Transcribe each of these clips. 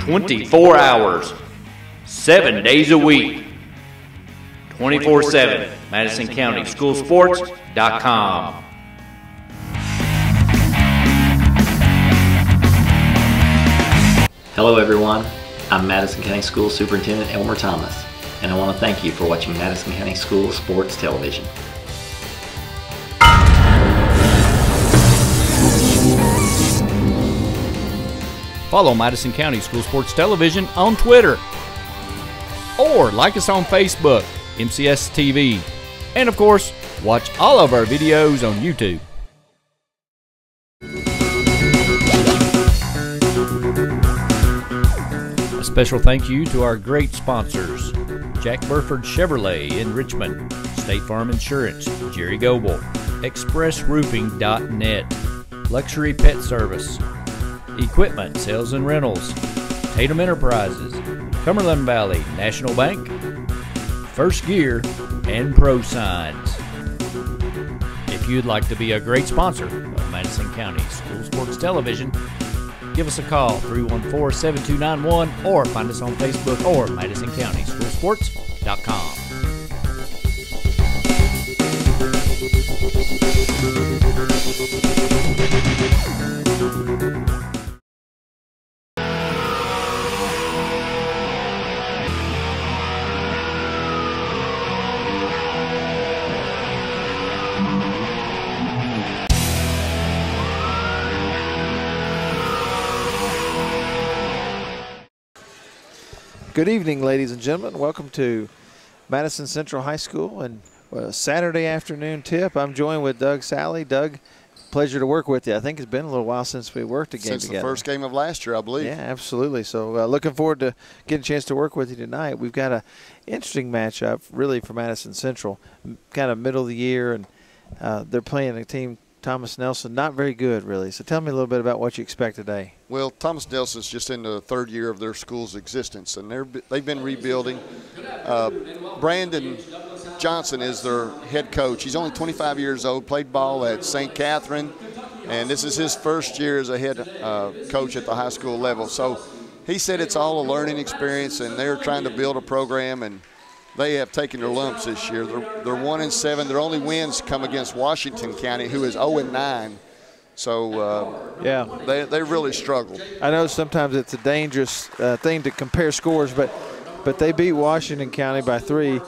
24 hours, 7 days a week, 24/7, MadisonCountySchoolSports.com. Hello everyone, I'm Madison County School Superintendent Elmer Thomas, and I want to thank you for watching Madison County School Sports Television. Follow Madison County School Sports Television on Twitter, or like us on Facebook, MCS TV, and of course, watch all of our videos on YouTube. A special thank you to our great sponsors: Jack Burford Chevrolet in Richmond, State Farm Insurance, Jerry Goble, ExpressRoofing.net, Luxury Pet Service, Equipment Sales and Rentals, Tatum Enterprises, Cumberland Valley National Bank, First Gear, and Pro Signs. If you'd like to be a great sponsor of Madison County School Sports Television, give us a call, 314-7291, or find us on Facebook or MadisonCountySchoolSports.com. Good evening, ladies and gentlemen. Welcome to Madison Central High School and a Saturday afternoon tip. I'm joined with Doug Sally. Doug, pleasure to work with you. I think it's been a little while since we worked a game together. Since the first game of last year, I believe. Yeah, absolutely. So looking forward to getting a chance to work with you tonight. We've got an interesting matchup, really, for Madison Central, kind of middle of the year, and they're playing a team, Thomas Nelson, not very good, really. So tell me a little bit about what you expect today. Well, Thomas Nelson's just in the third year of their school's existence, and they've been rebuilding. Brandon Johnson is their head coach. He's only 25 years old, played ball at St. Catherine, and this is his first year as a head coach at the high school level. So he said it's all a learning experience, and they're trying to build a program, and they have taken their lumps this year. They're 1-7. Their only wins come against Washington County, who is 0-9. So, yeah, they really struggle. I know sometimes it's a dangerous thing to compare scores, but they beat Washington County by 3.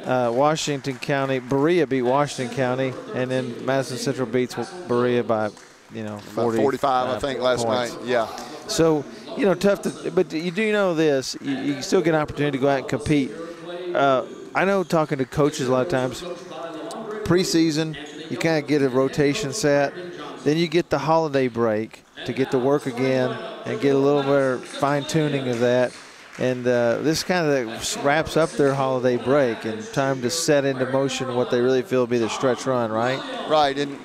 Washington County, Berea beat Washington County, and then Madison Central beats Berea by, 45, I think, last points. night. Yeah. So, tough to, but you do know this, you still get an opportunity to go out and compete. I know talking to coaches a lot of times, preseason, you kind of get a rotation set. Then you get the holiday break to get to work again and get a little better fine-tuning of that. And this kind of wraps up their holiday break and time to set into motion what they really feel will be the stretch run, right? Right, and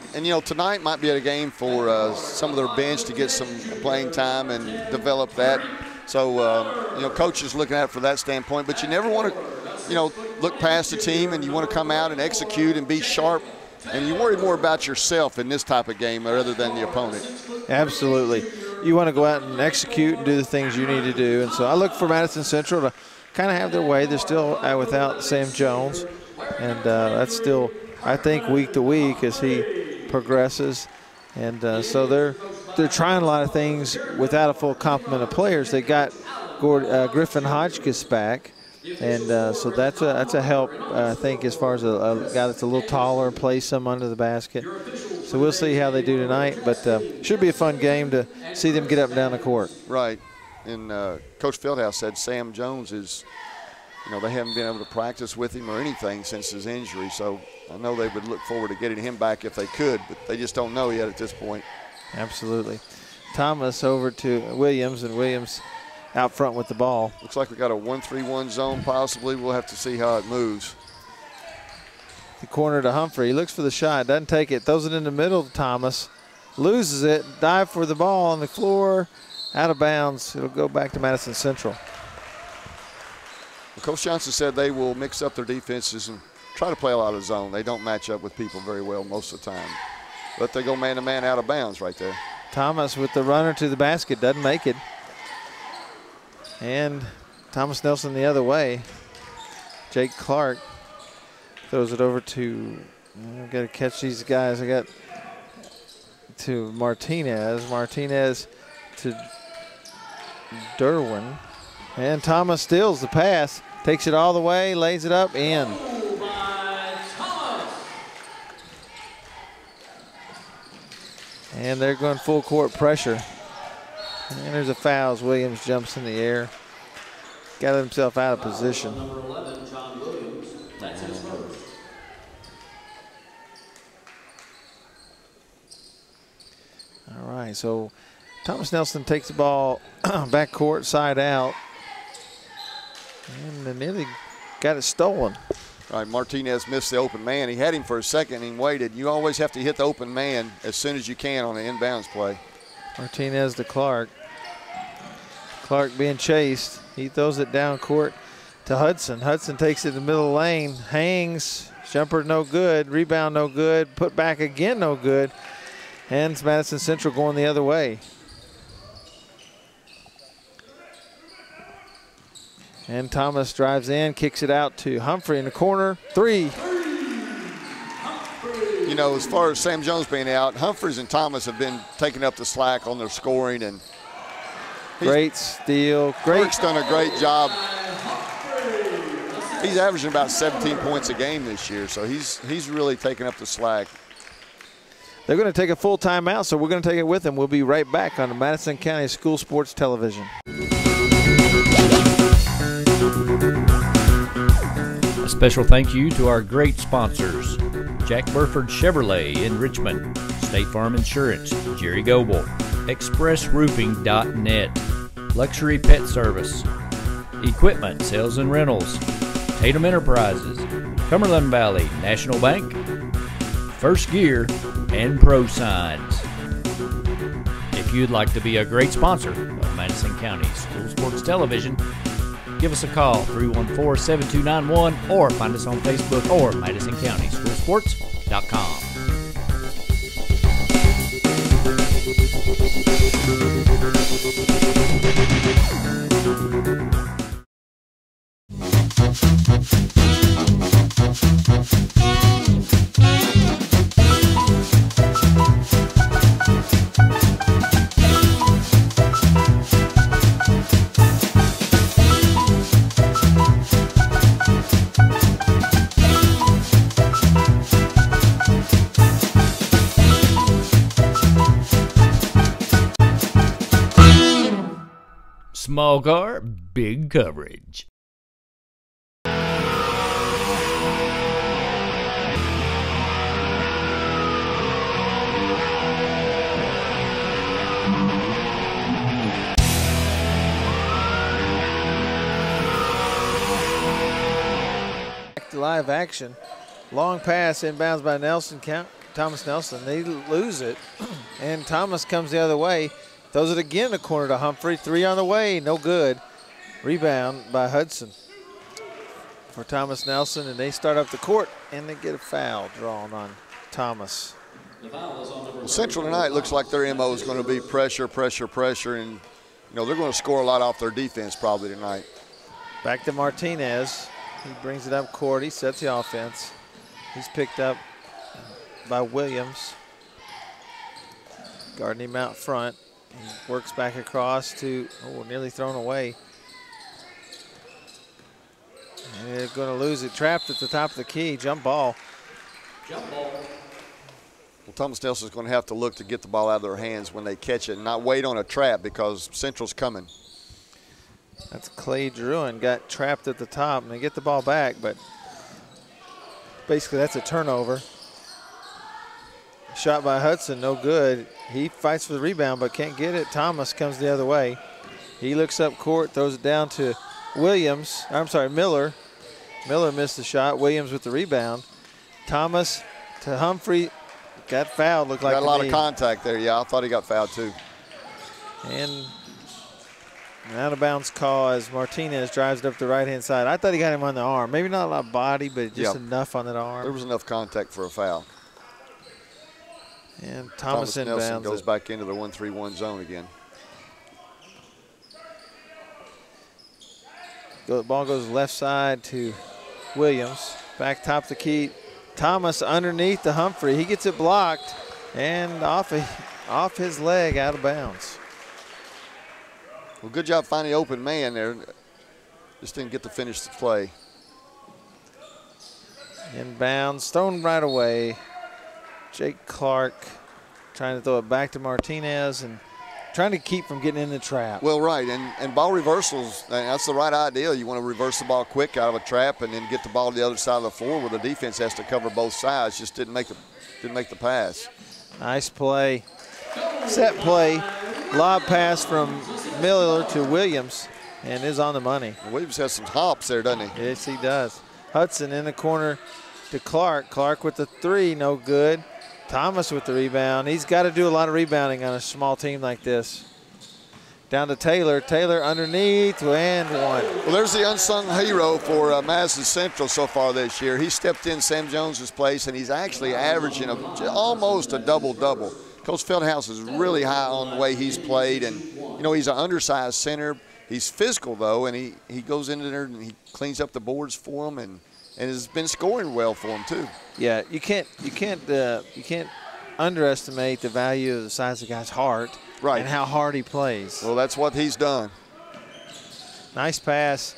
tonight might be a game for some of their bench to get some playing time and develop that. So, coach is looking at it from that standpoint. But you never want to, look past the team, and you want to come out and execute and be sharp. And you worry more about yourself in this type of game rather than the opponent. Absolutely. You want to go out and execute and do the things you need to do. And so I look for Madison Central to kind of have their way. They're still without Sam Jones. And that's still, I think, week to week as he progresses. And so they're trying a lot of things without a full complement of players. They got Griffin Hodgkiss back. And so that's a help, I think, as far as a guy that's a little taller and plays some under the basket. So we'll see how they do tonight, but should be a fun game to see them get up and down the court. Right. And Coach Fieldhouse said Sam Jones is, they haven't been able to practice with him or anything since his injury. So I know they would look forward to getting him back if they could, but they just don't know yet at this point. Absolutely. Thomas over to Williams, and Williams out front with the ball. Looks like we got a 1-3-1 zone possibly. We'll have to see how it moves. The corner to Humphrey. He looks for the shot. Doesn't take it. Throws it in the middle to Thomas. Loses it. Dive for the ball on the floor. Out of bounds. It'll go back to Madison Central. Well, Coach Johnson said they will mix up their defenses and try to play a lot of zone. They don't match up with people very well most of the time. But they go man-to-man out of bounds right there. Thomas with the runner to the basket. Doesn't make it. And Thomas Nelson the other way. Jake Clark throws it over to, I've got to catch these guys. I got to Martinez. Martinez to Derwin. And Thomas steals the pass, takes it all the way, lays it up, in. And they're going full court pressure. And there's a foul as Williams jumps in the air. Got himself out of position. All right, so Thomas Nelson takes the ball back court, side out. And they nearly got it stolen. All right, Martinez missed the open man. He had him for a second and waited. You always have to hit the open man as soon as you can on an inbounds play. Martinez to Clark. Clark being chased. He throws it down court to Hudson. Hudson takes it in the middle of the lane, hangs, jumper no good, rebound no good, put back again no good. And it's Madison Central going the other way. And Thomas drives in, kicks it out to Humphrey in the corner. Three. You know, as far as Sam Jones being out, Humphreys and Thomas have been taking up the slack on their scoring, and great steal. Clark's done a great job. He's averaging about 17 points a game this year, so he's really taking up the slack. They're going to take a full timeout, so we're going to take it with them. We'll be right back on the Madison County School Sports Television. A special thank you to our great sponsors: Jack Burford Chevrolet in Richmond, State Farm Insurance, Jerry Goble, ExpressRoofing.net, Luxury Pet Service, Equipment Sales and Rentals, Tatum Enterprises, Cumberland Valley National Bank, First Gear, and Pro Signs. If you'd like to be a great sponsor of Madison County School Sports Television, give us a call, 314-7291, or find us on Facebook or MadisonCountySchoolSports.com. Small car, big coverage. Back to live action. Long pass inbounds by Thomas Nelson. They lose it, and Thomas comes the other way. Throws it again in the corner to Humphrey. Three on the way, no good. Rebound by Hudson for Thomas Nelson, and they start up the court, and they get a foul drawn on Thomas. Well, Central tonight looks like their MO is going to be pressure, pressure, pressure, and they're going to score a lot off their defense probably tonight. Back to Martinez. He brings it up court. He sets the offense. He's picked up by Williams. Guarding him out front. He works back across to, nearly thrown away. And they're going to lose it. Trapped at the top of the key. Jump ball. Well, Thomas Nelson's going to have to look to get the ball out of their hands when they catch it and not wait on a trap because Central's coming. That's Clay Druin. Got trapped at the top, and they get the ball back, but basically that's a turnover. Shot by Hudson, no good. He fights for the rebound but can't get it. Thomas comes the other way. He looks up court, throws it down to Miller. Miller missed the shot. Williams with the rebound. Thomas to Humphrey. Got fouled, looked like. Got a lot of contact there, yeah. I thought he got fouled too. And an out of bounds call as Martinez drives it up the right-hand side. I thought he got him on the arm. Maybe not a lot of body, but just enough on that arm. There was enough contact for a foul. And Thomas Nelson inbounds goes back into the 1-3-1 zone again. Ball goes left side to Williams. Back top of the key. Thomas underneath to Humphrey. He gets it blocked and off his leg, out of bounds. Well, good job finding the open man there. Just didn't get to finish the play. Inbounds, thrown right away. Jake Clark trying to throw it back to Martinez and trying to keep from getting in the trap. Well, right, and ball reversals, that's the right idea. You want to reverse the ball quick out of a trap and then get the ball to the other side of the floor where the defense has to cover both sides. Just didn't make the pass. Nice play. Set play. Lob pass from Miller to Williams and is on the money. Williams has some hops there, doesn't he? Yes, he does. Hudson in the corner to Clark. Clark with the three, no good. Thomas with the rebound. He's got to do a lot of rebounding on a small team like this. Down to Taylor. Taylor underneath and one. Well, there's the unsung hero for Madison Central so far this year. He stepped in Sam Jones's place, and he's actually averaging almost a double-double. Coach Feldhouse is really high on the way he's played, and, you know, he's an undersized center. He's physical, though, and he goes into there and he cleans up the boards for him and has been scoring well for him, too. Yeah, you can't underestimate the value of the size of the guy's heart, right, and how hard he plays. Well, that's what he's done. Nice pass.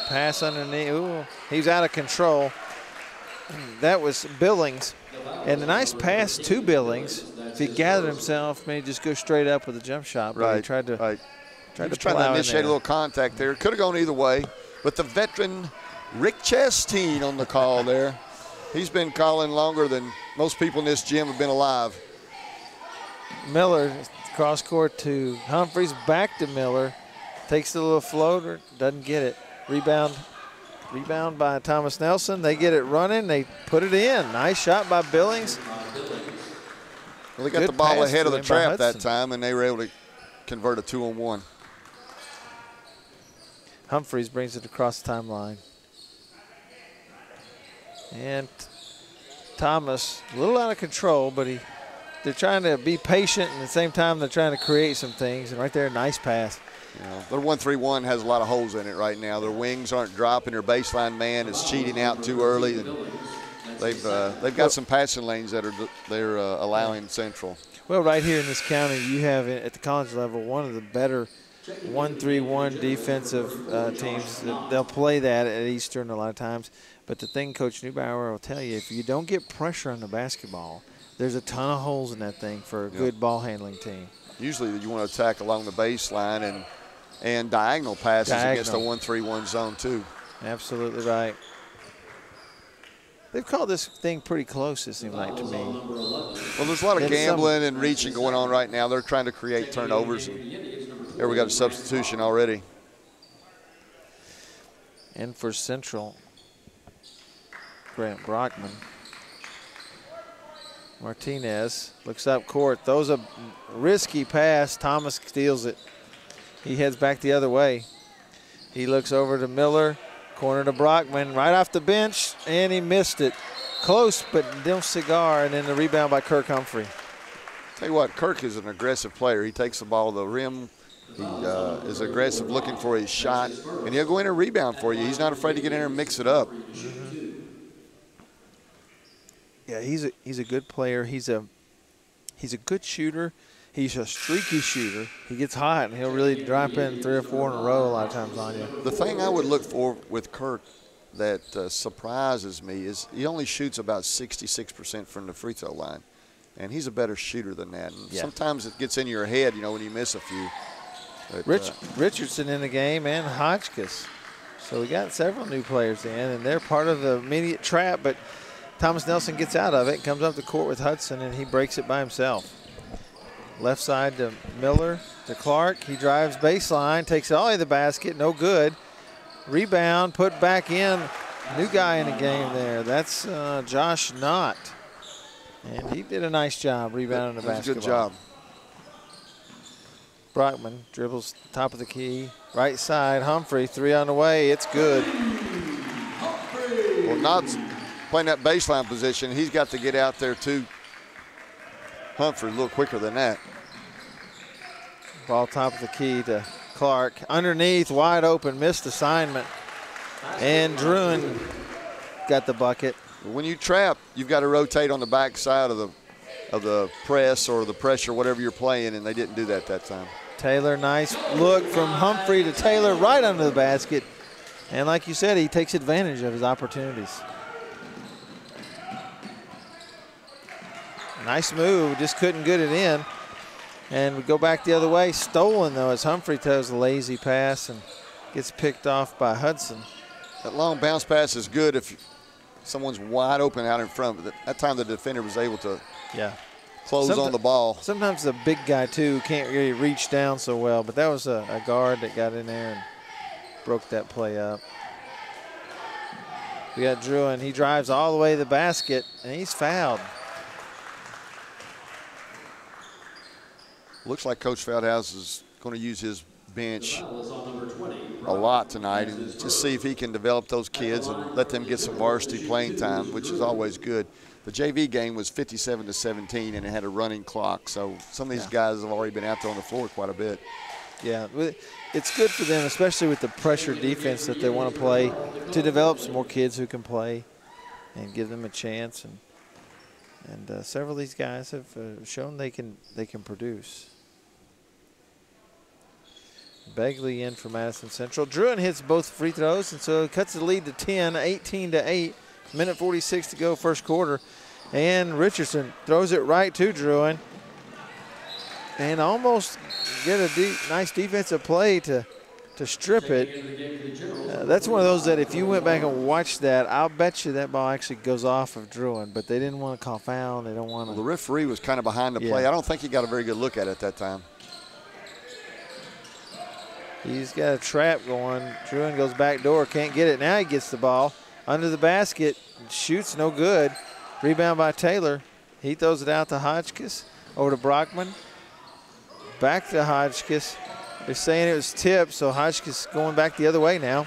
Pass underneath. Ooh, he's out of control. That was Billings. And a nice pass to Billings. If he gathered himself, maybe just go straight up with a jump shot. But he tried to initiate a little contact there. Could have gone either way. But the veteran Rick Chasteen on the call there. He's been calling longer than most people in this gym have been alive. Miller, cross court to Humphreys, back to Miller. Takes the little floater, doesn't get it. Rebound by Thomas Nelson. They get it running, they put it in. Nice shot by Billings. Well, they got the ball ahead of the trap that time, and they were able to convert a 2-on-1. Humphreys brings it across the timeline. And Thomas, a little out of control, but they're trying to be patient, and at the same time they're trying to create some things. And right there, nice pass. You know, their 1-3-1 has a lot of holes in it right now. Their wings aren't dropping. Their baseline man is cheating out too early. And they've got some passing lanes that they're allowing Central. Well, right here in this county, you have at the college level one of the better 1-3-1 defensive teams. They'll play that at Eastern a lot of times. But the thing Coach Neubauer will tell you, if you don't get pressure on the basketball, there's a ton of holes in that thing for a good ball handling team. Usually you want to attack along the baseline and diagonal passes against a 1-3-1 zone too. Absolutely right. They've called this thing pretty close, it seems like to me. Well, there's a lot of gambling and reaching going on right now. They're trying to create turnovers. And there we got a substitution already. And for Central, Grant Brockman. Martinez looks up court, throws a risky pass. Thomas steals it. He heads back the other way. He looks over to Miller, corner to Brockman, right off the bench, and he missed it. Close, but no cigar, and then the rebound by Kirk Humphrey. Tell you what, Kirk is an aggressive player. He takes the ball to the rim. He is aggressive looking for his shot, and he'll go in and rebound for you. He's not afraid to get in there and mix it up. Yeah, he's a good player. He's a good shooter. He's a streaky shooter. He gets hot, and he'll really drop in 3 or 4 in a row a lot of times on you. The thing I would look for with Kirk that surprises me is he only shoots about 66% from the free throw line, and he's a better shooter than that. And sometimes it gets in your head, you know, when you miss a few. But, Richardson in the game and Hotchkiss. So we got several new players in, and they're part of the immediate trap, but Thomas Nelson gets out of it, comes up the court with Hudson, and he breaks it by himself. Left side to Miller, to Clark. He drives baseline, takes it all the way to the basket, no good. Rebound, put back in. New guy in the game there. That's Josh Knott. And he did a nice job rebounding the basketball. Good job. Brockman dribbles top of the key. Right side, Humphrey, 3 on the way. It's good. Well, Knott's playing that baseline position. He's got to get out there too. Humphrey a little quicker than that. Ball top of the key to Clark. Underneath, wide open, missed assignment. And Druin got the bucket. When you trap, you've got to rotate on the back side of the press or the pressure, whatever you're playing, and they didn't do that time. Taylor, nice look from Humphrey to Taylor right under the basket. And like you said, he takes advantage of his opportunities. Nice move, just couldn't get it in. And we go back the other way. Stolen, though, as Humphrey throws a lazy pass and gets picked off by Hudson. That long bounce pass is good if someone's wide open out in front. But that time the defender was able to close on the ball. Sometimes the big guy, too, can't really reach down so well. But that was a guard that got in there and broke that play up. We got Druin. He drives all the way to the basket, and he's fouled. Looks like Coach Feldhaus is going to use his bench a lot tonight and just see if he can develop those kids and let them get some varsity playing time, which is always good. The JV game was 57-17, and it had a running clock, so some of these guys have already been out there on the floor quite a bit. Yeah, it's good for them, especially with the pressure defense that they want to play, to develop some more kids who can play and give them a chance. And several of these guys have shown they can produce. Begley in for Madison Central. Druin hits both free throws, and so it cuts the lead to 10, 18-8. Minute 46 to go, first quarter. And Richardson throws it right to Druin. And almost get a nice defensive play to strip it. That's one of those that if you went back and watched that, I'll bet you that ball actually goes off of Druin, but they didn't want to call foul. They don't want to. Well, the referee was kind of behind the play. I don't think he got a very good look at it that time. He's got a trap going. Druin goes back door, can't get it. Now he gets the ball under the basket, shoots no good. Rebound by Taylor. He throws it out to Hodgkiss, over to Brockman. Back to Hodgkiss. They're saying it was tipped, so Hodgkiss going back the other way now.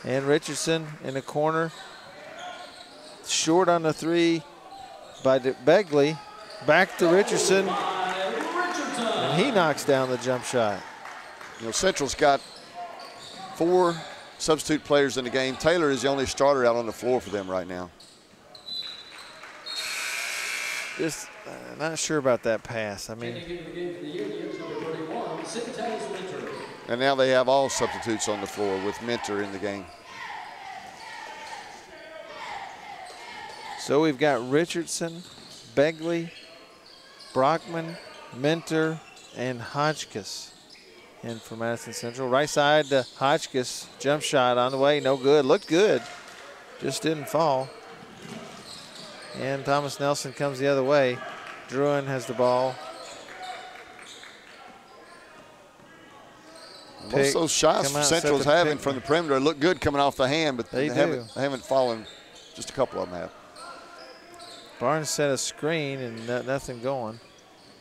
And Richardson in the corner. Short on the three by Begley. Back to Richardson. And he knocks down the jump shot. You know, Central's got 4 substitute players in the game. Taylor is the only starter out on the floor for them right now. Just not sure about that pass. I mean, and now they have all substitutes on the floor with Mentor in the game. So we've got Richardson, Begley, Brockman, Mentor, and Hodgkiss in for Madison Central. Right side to Hodgkiss. Jump shot on the way, no good. Looked good, just didn't fall. And Thomas Nelson comes the other way. Druin has the ball. Most of those shots Central's having from the perimeter look good coming off the hand, but they haven't fallen. Just a couple of them have. Barnes set a screen and nothing going.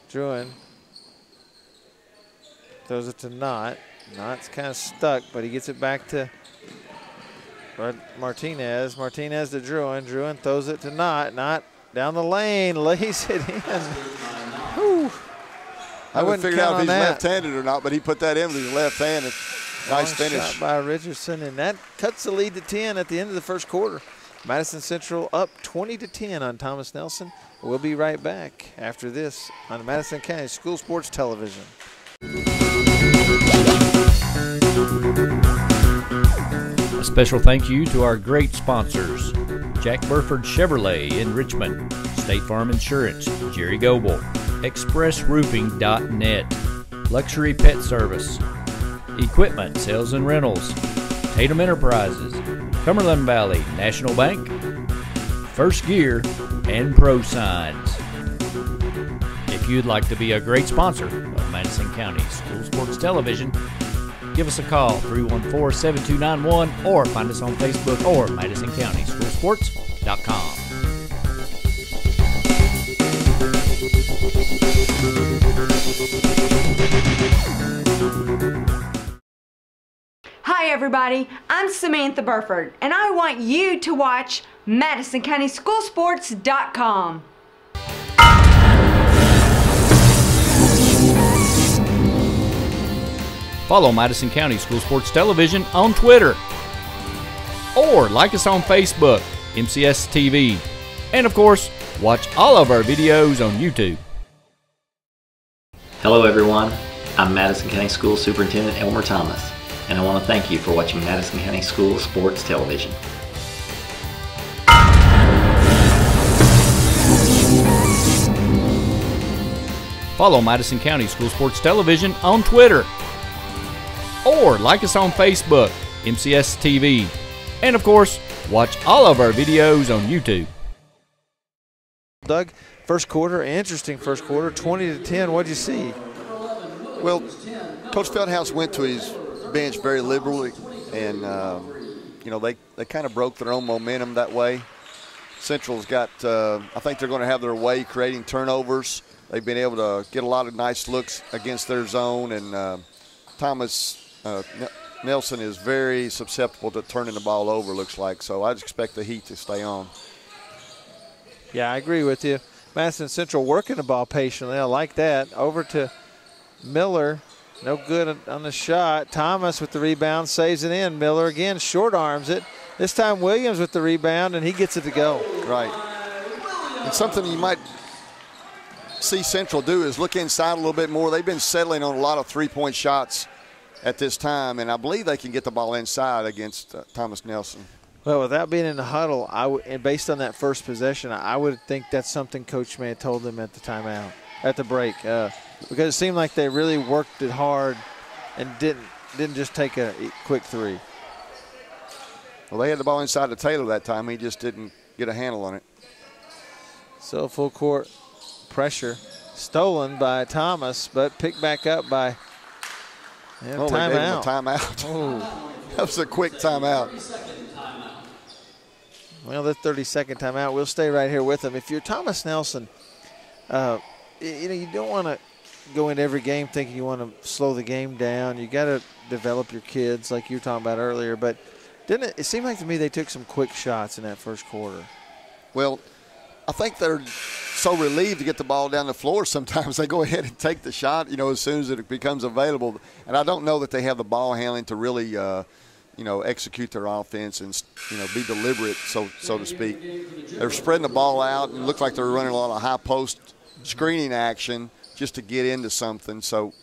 Druin throws it to Knott. Knott's kind of stuck, but he gets it back to Martinez. Martinez to Druin. Druin throws it to Knott. Knott down the lane, lays it in. Whew. I haven't figured out if he's left-handed or not, but he put that in with his left hand. Nice finish. Shot by Richardson, and that cuts the lead to 10 at the end of the first quarter. Madison Central up 20-10 on Thomas Nelson. We'll be right back after this on Madison County School Sports Television. A special thank you to our great sponsors: Jack Burford Chevrolet in Richmond, State Farm Insurance, Jerry Goble, ExpressRoofing.net, Luxury Pet Service, Equipment Sales and Rentals, Tatum Enterprises, Cumberland Valley National Bank, First Gear, and Pro Signs. If you'd like to be a great sponsor of Madison County School Sports Television, give us a call, 314-7291, or find us on Facebook or MadisonCountySchoolSports.com. Hi everybody, I'm Samantha Burford, and I want you to watch MadisonCountySchoolSports.com. Follow Madison County School Sports Television on Twitter. Or like us on Facebook, MCS TV. And of course, watch all of our videos on YouTube. Hello everyone, I'm Madison County School Superintendent Elmer Thomas, and I want to thank you for watching Madison County School Sports Television. Follow Madison County School Sports Television on Twitter. Or like us on Facebook, MCS TV. And of course, watch all of our videos on YouTube. Doug, first quarter, interesting first quarter, 20-10. What'd you see? Well, Coach Feldhouse went to his bench very liberally, and you know, they kind of broke their own momentum that way. Central's got, I think they're going to have their way creating turnovers. They've been able to get a lot of nice looks against their zone, and Nelson is very susceptible to turning the ball over, looks like. So I'd expect the heat to stay on. Yeah, I agree with you. Madison Central working the ball patiently. I like that. Over to Miller. No good on the shot. Thomas with the rebound, saves it in. Miller again short arms it. This time Williams with the rebound, and he gets it to go. Right. And something you might see Central do is look inside a little bit more. They've been settling on a lot of three-point shots at this time, and I believe they can get the ball inside against Thomas Nelson. Well, without being in the huddle, and based on that first possession, I would think that's something Coach may have told them at the timeout, at the break, because it seemed like they really worked it hard and didn't just take a quick three. Well, they had the ball inside to Taylor that time. He just didn't get a handle on it. So full court pressure, stolen by Thomas, but picked back up by timeout. timeout. They gave him a timeout. Oh. That was a quick timeout. Well, the 30-second timeout. We'll stay right here with them. If you're Thomas Nelson, you don't want to go into every game thinking you want to slow the game down. You got to develop your kids like you were talking about earlier. But didn't it seemed like to me they took some quick shots in that first quarter? Well, I think they're so relieved to get the ball down the floor sometimes they go ahead and take the shot, as soon as it becomes available. And I don't know that they have the ball handling to really execute their offense and, be deliberate, so to speak. They're spreading the ball out and look like they're running a lot of high post screening action just to get into something. So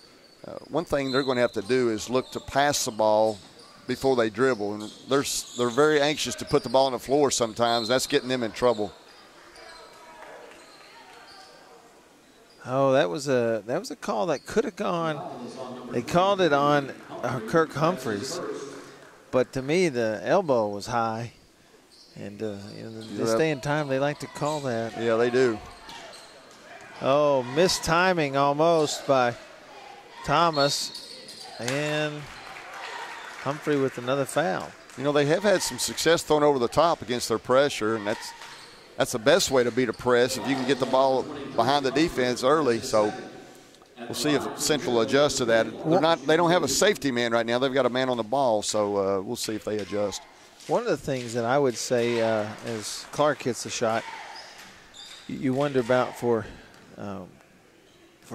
one thing they're going to have to do is look to pass the ball before they dribble. And they're very anxious to put the ball on the floor sometimes. That's getting them in trouble. Oh, that was a call that could have gone. They called it on Kirk Humphreys. But to me, the elbow was high, and this day and time, they like to call that. Yeah, they do. Oh, missed timing almost by Thomas, and Humphrey with another foul. They have had some success thrown over the top against their pressure, and that's the best way to beat a press if you can get the ball behind the defense early. So we'll see if Central adjusts to that. They don't have a safety man right now. They've got a man on the ball, so we'll see if they adjust. One of the things that I would say as Clark hits the shot, you wonder about for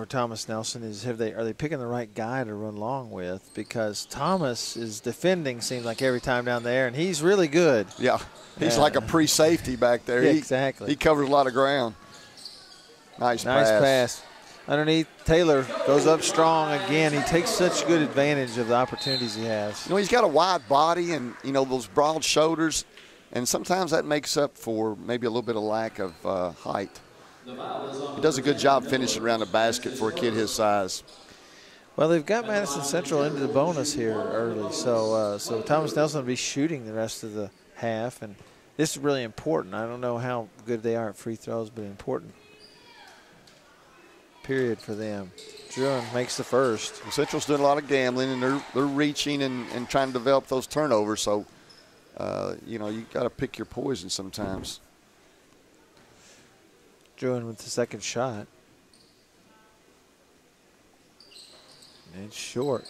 Thomas Nelson is are they picking the right guy to run long with? Because Thomas is defending, seems like every time down there, and he's really good. Yeah, he's like a pre-safety back there. Yeah, exactly. He covers a lot of ground. Nice pass. Underneath, Taylor goes up strong again. He takes such good advantage of the opportunities he has. He's got a wide body and, those broad shoulders, and sometimes that makes up for maybe a little bit of lack of height. He does a good job finishing around the basket for a kid his size. Well, they've got Madison Central into the bonus here early, so Thomas Nelson will be shooting the rest of the half, and this is really important. I don't know how good they are at free throws, but important period for them. Druin makes the first. Well, Central's doing a lot of gambling, and they're reaching and trying to develop those turnovers. So, you got to pick your poison sometimes. Druin with the second shot. And it's short.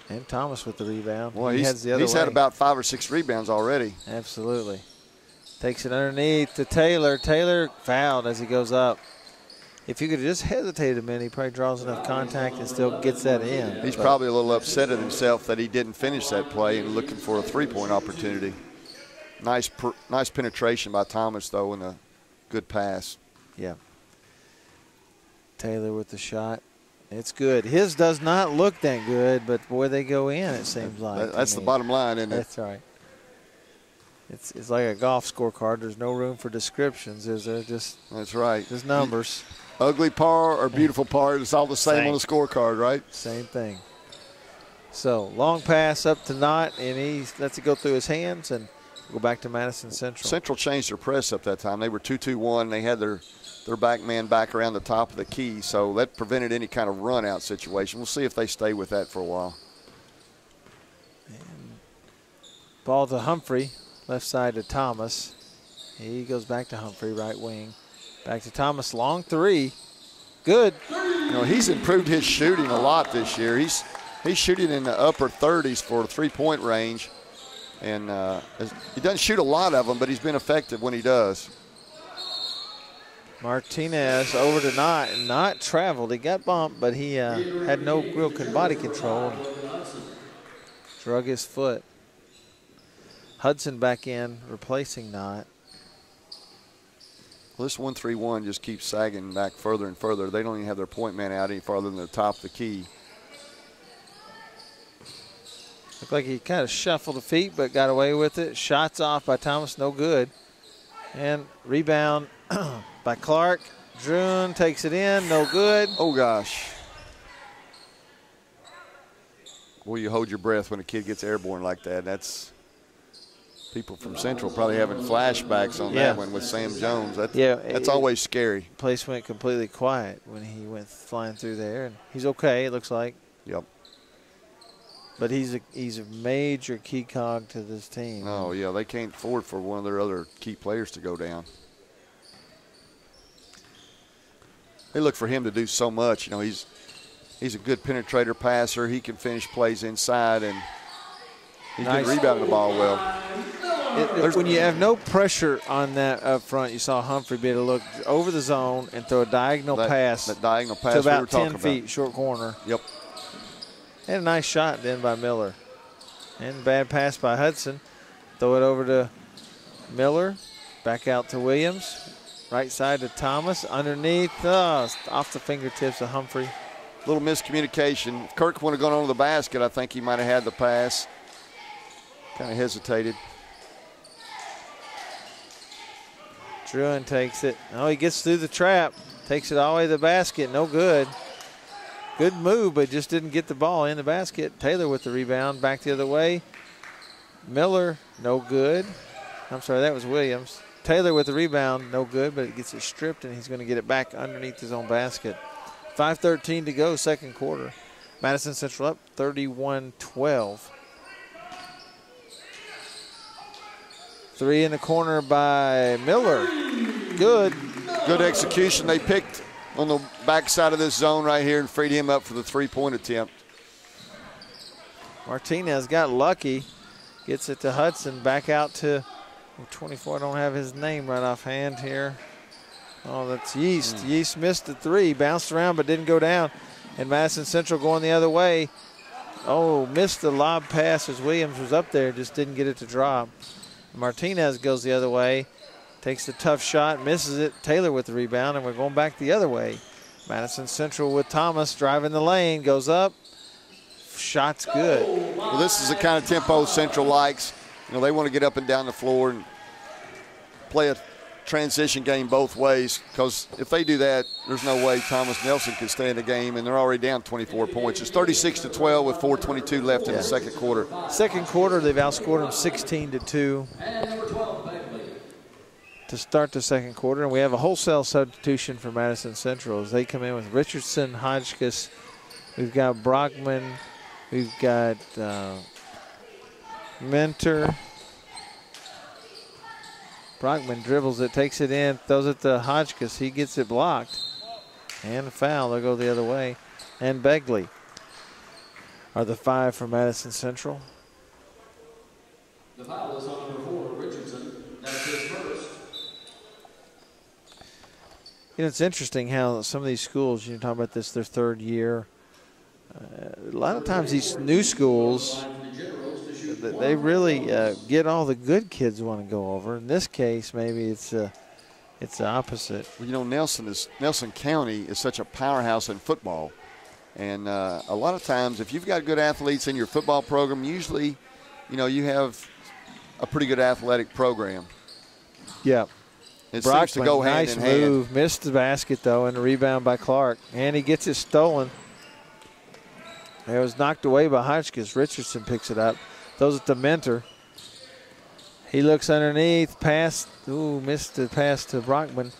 And Thomas with the rebound. Well, he's had about 5 or 6 rebounds already. Absolutely. Takes it underneath to Taylor. Taylor fouled as he goes up. if he could have just hesitated a minute, he probably draws enough contact and still gets that in. He's probably a little upset at himself that he didn't finish that play and looking for a three-point opportunity. Nice penetration by Thomas, though, and a good pass. Yeah. Taylor with the shot. It's good. His does not look that good, but boy, they go in, it seems like. That's the bottom line, isn't it? That's right. It's like a golf scorecard. There's no room for descriptions, is there? That's right. Just numbers. Ugly par or beautiful par, it's all the same on the scorecard, right? Same thing. So, long pass up to Knott, and he lets it go through his hands and go back to Madison Central. Central changed their press up that time. They were 2-2-1. They had their back man back around the top of the key, so that prevented any kind of run-out situation. We'll see if they stay with that for a while. And ball to Humphrey, left side to Thomas. He goes back to Humphrey, right wing. Back to Thomas, long three. Good. You know, he's improved his shooting a lot this year. He's shooting in the upper 30s for three-point range. And he doesn't shoot a lot of them, but he's been effective when he does. Martinez over to Knott, and Knott traveled. He got bumped, but he had no real body control. Drug his foot. Hudson back in, replacing Knott. Well, this 1-3-1 just keeps sagging back further and further. They don't even have their point man out any farther than the top of the key. Looked like he kind of shuffled the feet, but got away with it. Shots off by Thomas, no good. And rebound by Clark. Drune takes it in, no good. Oh, gosh. Well, you hold your breath when a kid gets airborne like that. That's people from Central probably having flashbacks on that one with Sam Jones. That's always scary. Place went completely quiet when he went flying through there, and he's okay, it looks like. Yep. But he's a major key cog to this team. Oh, yeah, they can't afford for one of their other key players to go down. They look for him to do so much. You know, he's a good penetrator passer. He can finish plays inside, and he's been rebounding the ball well. When you have no pressure on that up front, you saw Humphrey be able to look over the zone and throw a diagonal pass. That diagonal pass to about we were talking 10 feet, about. short corner. Yep. And a nice shot then by Miller. And bad pass by Hudson. Throw it over to Miller. Back out to Williams. Right side to Thomas. Underneath. Off the fingertips of Humphrey. Little miscommunication. If Kirk would have gone under the basket, I think he might have had the pass. Kind of hesitated. Drune takes it. Oh, he gets through the trap. Takes it all the way to the basket. No good. Good move, but just didn't get the ball in the basket. Taylor with the rebound. Back the other way. Miller, no good. I'm sorry, that was Williams. Taylor with the rebound, no good, but it gets it stripped, and he's going to get it back underneath his own basket. 5:13 to go, second quarter. Madison Central up 31-12. Three in the corner by Miller. Good. Good execution. They picked on the backside of this zone right here and freed him up for the three-point attempt. Martinez got lucky. Gets it to Hudson. Back out to 24. I don't have his name right offhand here. Oh, that's Yeast. Yeast missed the three. Bounced around but didn't go down. And Madison Central going the other way. Oh, missed the lob pass as Williams was up there. Just didn't get it to drop. Martinez goes the other way. Takes the tough shot, misses it. Taylor with the rebound, and we're going back the other way. Madison Central with Thomas driving the lane, goes up. Shot's good. Well, this is the kind of tempo Central likes. You know, they want to get up and down the floor and play a transition game both ways, because if they do that, there's no way Thomas Nelson can stay in the game, and they're already down 24 points. It's 36-12 with 4:22 left in the second quarter. Second quarter, they've outscored them 16-2 to start the second quarter, and we have a wholesale substitution for Madison Central as they come in with Richardson, Hodgkiss. We've got Brockman. We've got Mentor. Brockman dribbles it, takes it in, throws it to Hodgkiss. He gets it blocked. And a foul. They'll go the other way. And Begley are the five for Madison Central. The foul is on number 4, Richardson. That's his first. You know, it's interesting how some of these schools, you talk about this, their third year. A lot of times these new schools, they really get all the good kids want to go over. In this case, maybe it's the opposite. Well, you know, Nelson County is such a powerhouse in football. And a lot of times, if you've got good athletes in your football program, usually, you know, you have a pretty good athletic program. Yeah. It seems to go hand in hand. Nice move. Missed the basket, though, and a rebound by Clark. And he gets it stolen. It was knocked away by Hotchkiss. Richardson picks it up. Throws it to Mentor. He looks underneath. Pass. Ooh, missed the pass to Brockman.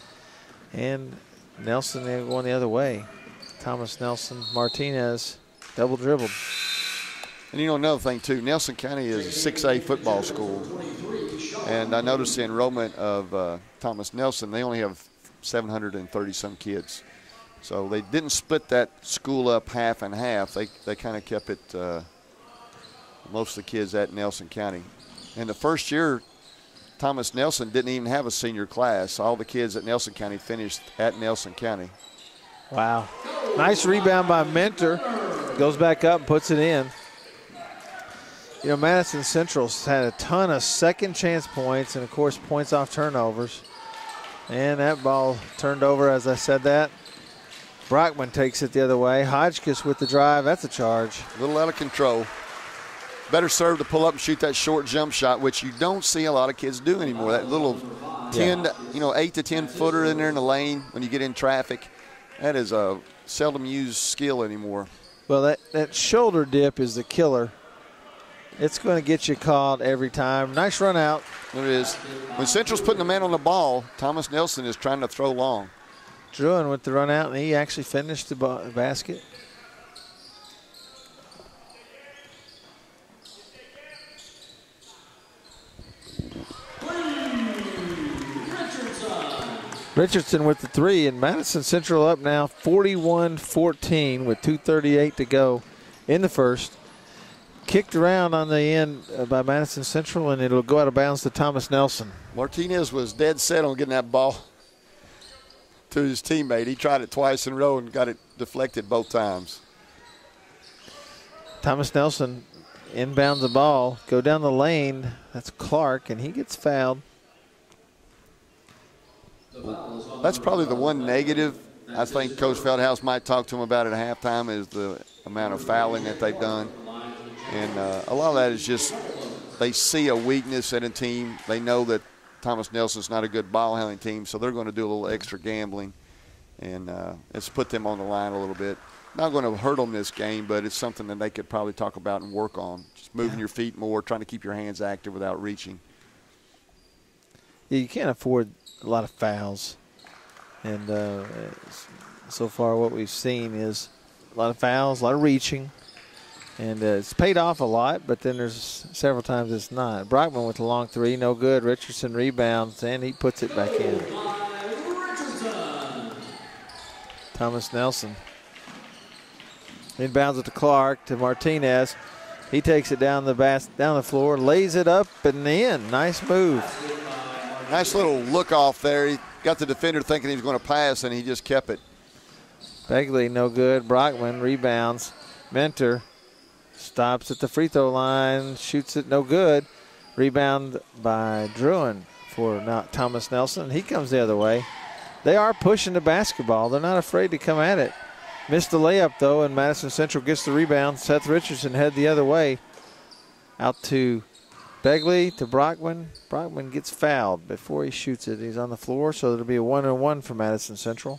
And Nelson going the other way. Thomas Nelson, Martinez, double dribbled. And you know another thing, too. Nelson County is a 6A football school. And I noticed the enrollment of Thomas Nelson, they only have 730-some kids. So they didn't split that school up half and half. They kind of kept it, most of the kids at Nelson County. And the first year, Thomas Nelson didn't even have a senior class. All the kids at Nelson County finished at Nelson County. Wow. Nice rebound by Mentor. Goes back up and puts it in. You know, Madison Central's had a ton of second chance points and, of course, points off turnovers. And that ball turned over as I said that. Brockman takes it the other way. Hotchkiss with the drive. That's a charge. A little out of control. Better serve to pull up and shoot that short jump shot, which you don't see a lot of kids do anymore. That little 8 to 10 footer in there in the lane when you get in traffic. That is a seldom used skill anymore. Well, that shoulder dip is the killer. It's going to get you caught every time. Nice run out. There it is. When Central's putting the man on the ball, Thomas Nelson is trying to throw long. Druin with the run out, and he actually finished the basket. Richardson with the three, and Madison Central up now 41-14 with 2:38 to go in the first. Kicked around on the end by Madison Central, and it'll go out of bounds to Thomas Nelson. Martinez was dead set on getting that ball to his teammate. He tried it twice in a row and got it deflected both times. Thomas Nelson inbounds the ball, go down the lane. That's Clark, and he gets fouled. That's probably the one negative I think Coach Feldhouse might talk to him about at halftime is the amount of fouling that they've done. And a lot of that is just they see a weakness in a team. They know that Thomas Nelson's not a good ball handling team, so they're going to do a little extra gambling. And it's put them on the line a little bit. Not going to hurt them this game, but it's something that they could probably talk about and work on. Just moving your feet more, trying to keep your hands active without reaching. Yeah, you can't afford a lot of fouls. And so far what we've seen is a lot of fouls, a lot of reaching. And it's paid off a lot, but then there's several times it's not. Brockman with the long three, no good. Richardson rebounds, and he puts it back in. Thomas Nelson inbounds it to Clark, to Martinez. He takes it down the floor, lays it up and in. Nice move. Nice little look off there. He got the defender thinking he was going to pass, and he just kept it. Begley, no good. Brockman rebounds. Mentor stops at the free throw line, shoots it, no good. Rebound by Druin for Thomas Nelson. He comes the other way. They are pushing the basketball. They're not afraid to come at it. Missed the layup, though, and Madison Central gets the rebound. Seth Richardson head the other way. Out to Begley, to Brockman. Brockman gets fouled before he shoots it. He's on the floor, so it'll be a 1-on-1 for Madison Central.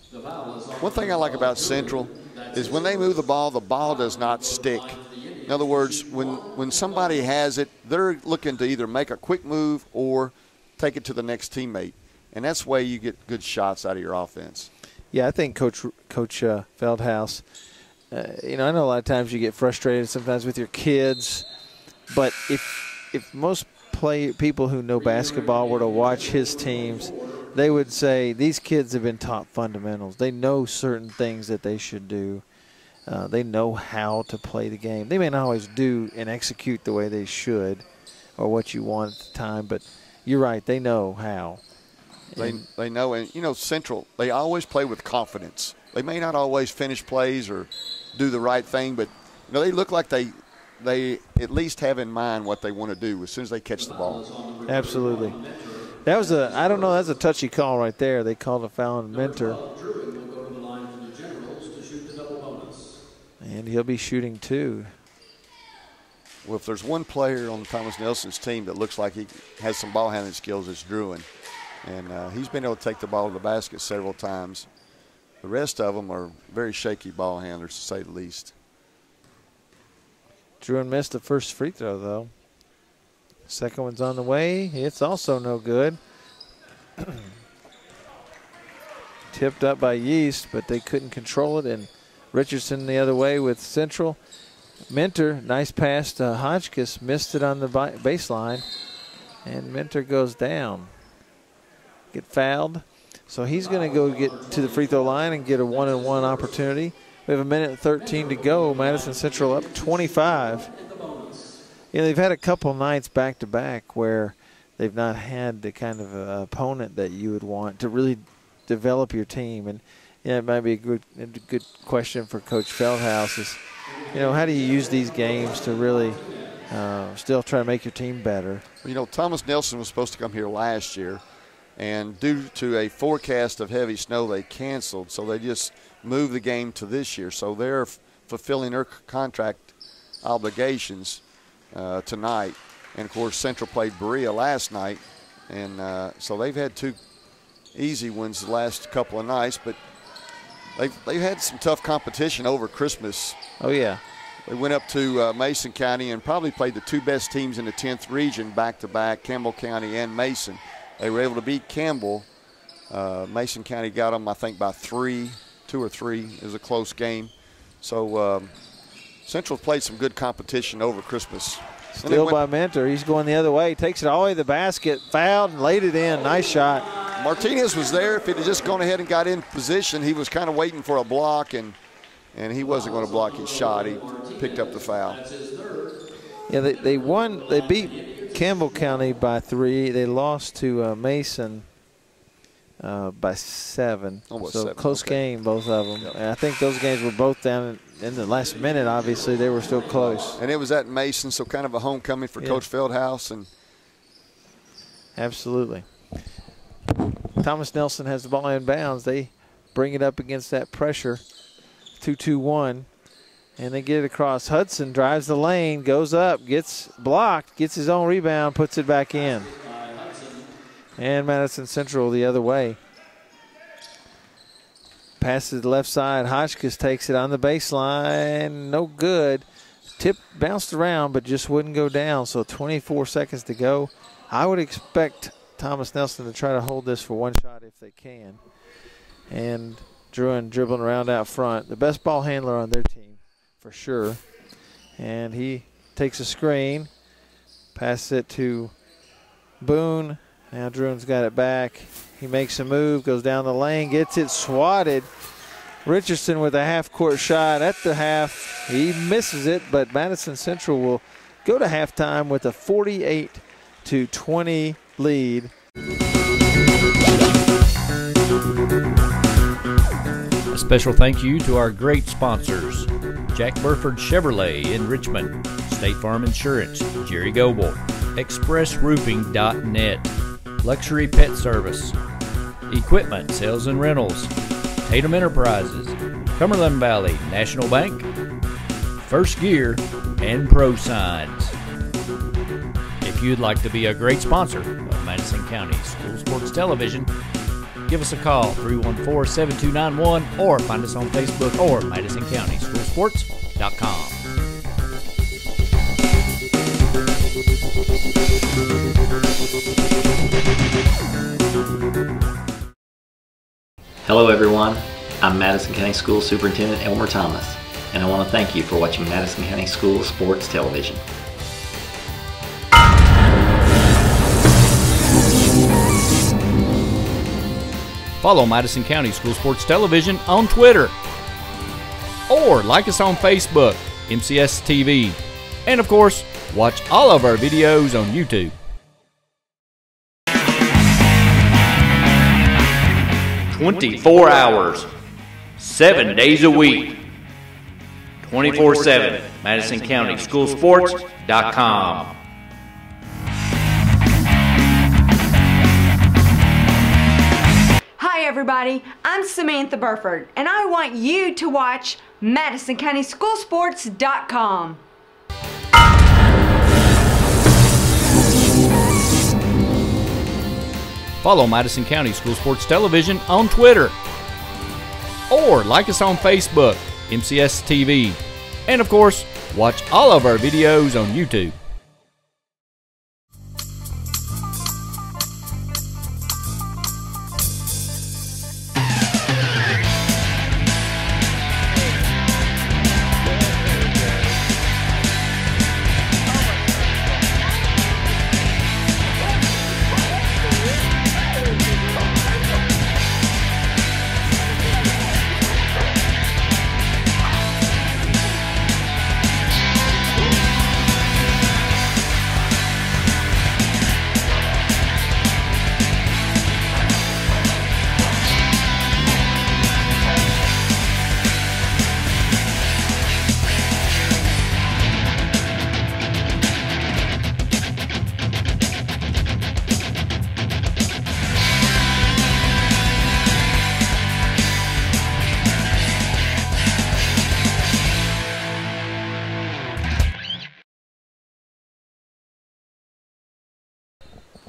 One thing I like about Central is when they move the ball does not stick. In other words, when somebody has it, they're looking to either make a quick move or take it to the next teammate. And that's the way you get good shots out of your offense. Yeah, I think Coach Feldhouse, I know a lot of times you get frustrated sometimes with your kids, but if most people who know basketball were to watch his teams, they would say these kids have been taught fundamentals. They know certain things that they should do. They know how to play the game. They may not always do and execute the way they should or what you want at the time, but you're right, they know how. They know, and you know, Central, they always play with confidence. They may not always finish plays or do the right thing, but you know, they look like they at least have in mind what they want to do as soon as they catch the ball. Absolutely. That was I don't know, that's a touchy call right there. They called a foul on Mentor. And he'll be shooting 2. Well, if there's one player on Thomas Nelson's team that looks like he has some ball handling skills, it's Druin. And he's been able to take the ball to the basket several times. The rest of them are very shaky ball handlers, to say the least. Druin missed the first free throw, though. Second one's on the way. It's also no good. Tipped up by Yeast, but they couldn't control it. And Richardson the other way with Central. Mentor, nice pass to Hotchkiss, missed it on the baseline. And Mentor goes down. Get fouled. So he's going to go get to the free throw line and get a 1-on-1 opportunity. We have 1:13 to go. Madison Central up 25. You know, they've had a couple nights back-to-back where they've not had the kind of opponent that you would want to really develop your team. And it might be a good question for Coach Feldhouse is, you know, how do you use these games to really still try to make your team better? You know, Thomas Nelson was supposed to come here last year, and due to a forecast of heavy snow, they canceled. So they just moved the game to this year. So they're fulfilling their contract obligations tonight. And, of course, Central played Berea last night. And so they've had 2 easy ones the last couple of nights. But they've had some tough competition over Christmas. Oh, yeah. They went up to Mason County and probably played the 2 best teams in the 10th region back-to-back, Campbell County and Mason. They were able to beat Campbell. Mason County got them, I think, by 2 or 3. It was a close game. So Central played some good competition over Christmas. Still by Mentor. He's going the other way. Takes it all the way to the basket. Fouled and laid it in. Nice shot. Martinez was there. If he had just gone ahead and got in position, he was kind of waiting for a block, and he wasn't going to block his shot. He picked up the foul. Yeah, they won. They beat Campbell County by 3. They lost to Mason by 7. Almost so 7. Close game, both of them. Yep. And I think those games were both down in the last minute. Obviously, they were still close. And it was at Mason, so kind of a homecoming for Coach Feldhouse. And absolutely. Thomas Nelson has the ball in bounds. They bring it up against that pressure. 2-2-1. And they get it across. Hudson drives the lane, goes up, gets blocked, gets his own rebound, puts it back in. And Madison Central the other way. Passes to the left side. Hotchkiss takes it on the baseline. No good. Tip bounced around, but just wouldn't go down. So 24 seconds to go. I would expect Thomas Nelson to try to hold this for one shot if they can. And Druin dribbling around out front. The best ball handler on their team, for sure. And he takes a screen. Passes it to Boone. Now Druin's got it back. He makes a move, goes down the lane, gets it swatted. Richardson with a half-court shot at the half. He misses it, but Madison Central will go to halftime with a 48-20 lead. A special thank you to our great sponsors: Jack Burford Chevrolet in Richmond, State Farm Insurance, Jerry Goble, ExpressRoofing.net, Luxury Pet Service, Equipment Sales and Rentals, Tatum Enterprises, Cumberland Valley National Bank, First Gear, and Pro Signs. If you'd like to be a great sponsor of Madison County School Sports Television, give us a call, 314-7291, or find us on Facebook or MadisonCountySchoolSports.com. Hello everyone, I'm Madison County School Superintendent Elmer Thomas, and I want to thank you for watching Madison County School Sports Television. Follow Madison County School Sports Television on Twitter, or like us on Facebook, MCS TV, and of course, watch all of our videos on YouTube. 24 hours, 7 days a week, 24/7, MadisonCountySchoolSports.com. Hi everybody, I'm Samantha Burford, and I want you to watch MadisonCountySchoolSports.com. Follow Madison County School Sports Television on Twitter, or like us on Facebook, MCS TV, and of course, watch all of our videos on YouTube.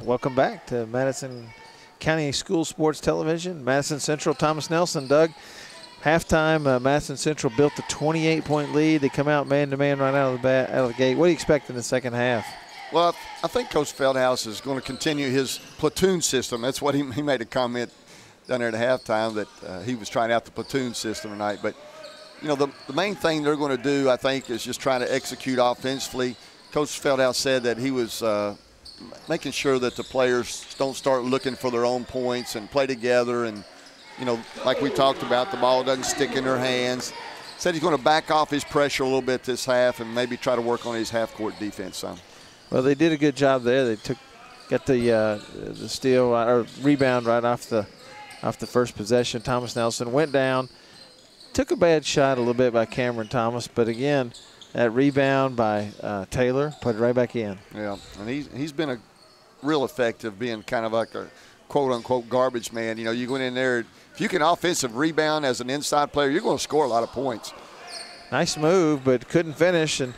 Welcome back to Madison County School Sports Television. Madison Central, Thomas Nelson. Doug, halftime, Madison Central built the 28-point lead. They come out man-to-man right out of the gate. What do you expect in the second half? Well, I think Coach Feldhouse is going to continue his platoon system. That's what he made a comment down there at halftime, that he was trying out the platoon system tonight. But, you know, the main thing they're going to do, I think, is just trying to execute offensively. Coach Feldhouse said that he was making sure that the players don't start looking for their own points and play together, and, you know, like we talked about, the ball doesn't stick in their hands. Said he's going to back off his pressure a little bit this half and maybe try to work on his half-court defense some. Well, they did a good job there. They got the steal or rebound right off the first possession. Thomas Nelson went down, took a bad shot a little bit by Cameron Thomas, but again, that rebound by Taylor put it right back in. Yeah, and he's been a real effective, being kind of like a quote-unquote garbage man. You know, you go in there, if you can offensive rebound as an inside player, you're going to score a lot of points. Nice move, but couldn't finish, and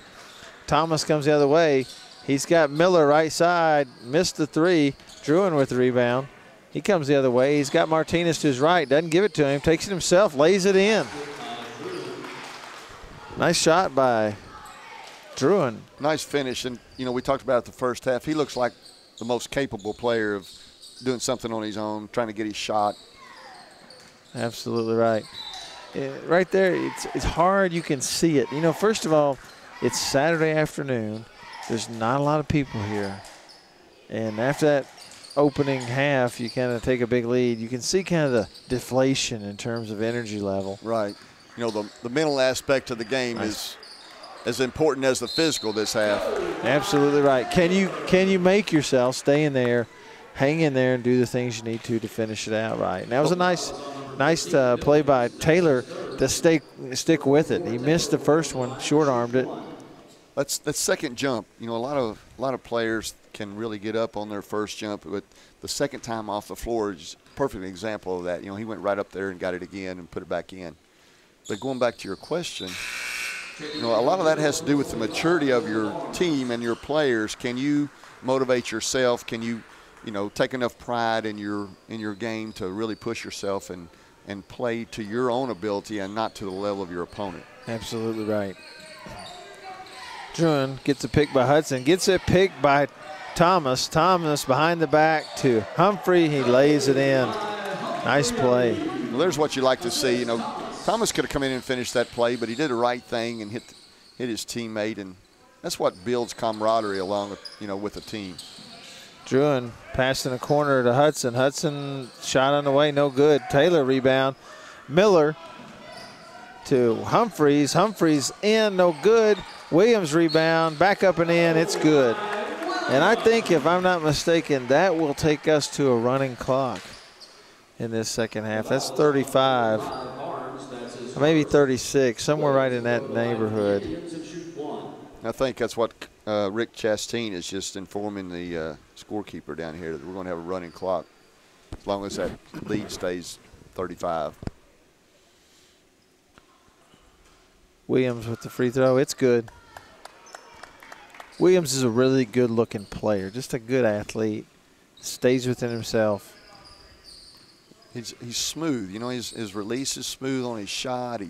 Thomas comes the other way. He's got Miller right side, missed the three. Druin with the rebound. He comes the other way. He's got Martinez to his right, doesn't give it to him, takes it himself, lays it in. Nice shot by Druin. Nice finish, and, you know, we talked about it the first half. He looks like the most capable player of doing something on his own, trying to get his shot. Absolutely right. Right there, it's hard. You can see it. You know, first of all, it's Saturday afternoon. There's not a lot of people here. And after that opening half, you kind of take a big lead. You can see kind of the deflation in terms of energy level. Right. You know, the mental aspect of the game is as important as the physical this half. Absolutely right. Can you make yourself stay in there, hang in there, and do the things you need to finish it out right? And that was a nice play by Taylor to stick with it. He missed the first one, short-armed it. That's second jump. You know, a lot of players can really get up on their first jump, but the second time off the floor is a perfect example of that. You know, he went right up there and got it again and put it back in. But going back to your question, you know, a lot of that has to do with the maturity of your team and your players. Can you motivate yourself? Can you know, take enough pride in your game to really push yourself and play to your own ability and not to the level of your opponent? Absolutely right. Druin gets a pick by Hudson, gets a pick by Thomas. Thomas behind the back to Humphrey. He lays it in. Nice play. Well, there's what you like to see. You know, Thomas could have come in and finished that play, but he did the right thing and hit his teammate, and that's what builds camaraderie along, you know, with a team. Druin passed in the corner to Hudson. Hudson shot on the way, no good. Taylor rebound. Miller to Humphreys. Humphreys in, no good. Williams rebound, back up and in, it's good. And I think, if I'm not mistaken, that will take us to a running clock. in this second half. That's 35, maybe 36, somewhere right in that neighborhood. I think that's what Rick Chastain is just informing the scorekeeper down here, that we're going to have a running clock as long as that lead stays 35. Williams with the free throw. It's good. Williams is a really good-looking player, just a good athlete. Stays within himself. He's smooth. You know, his release is smooth on his shot.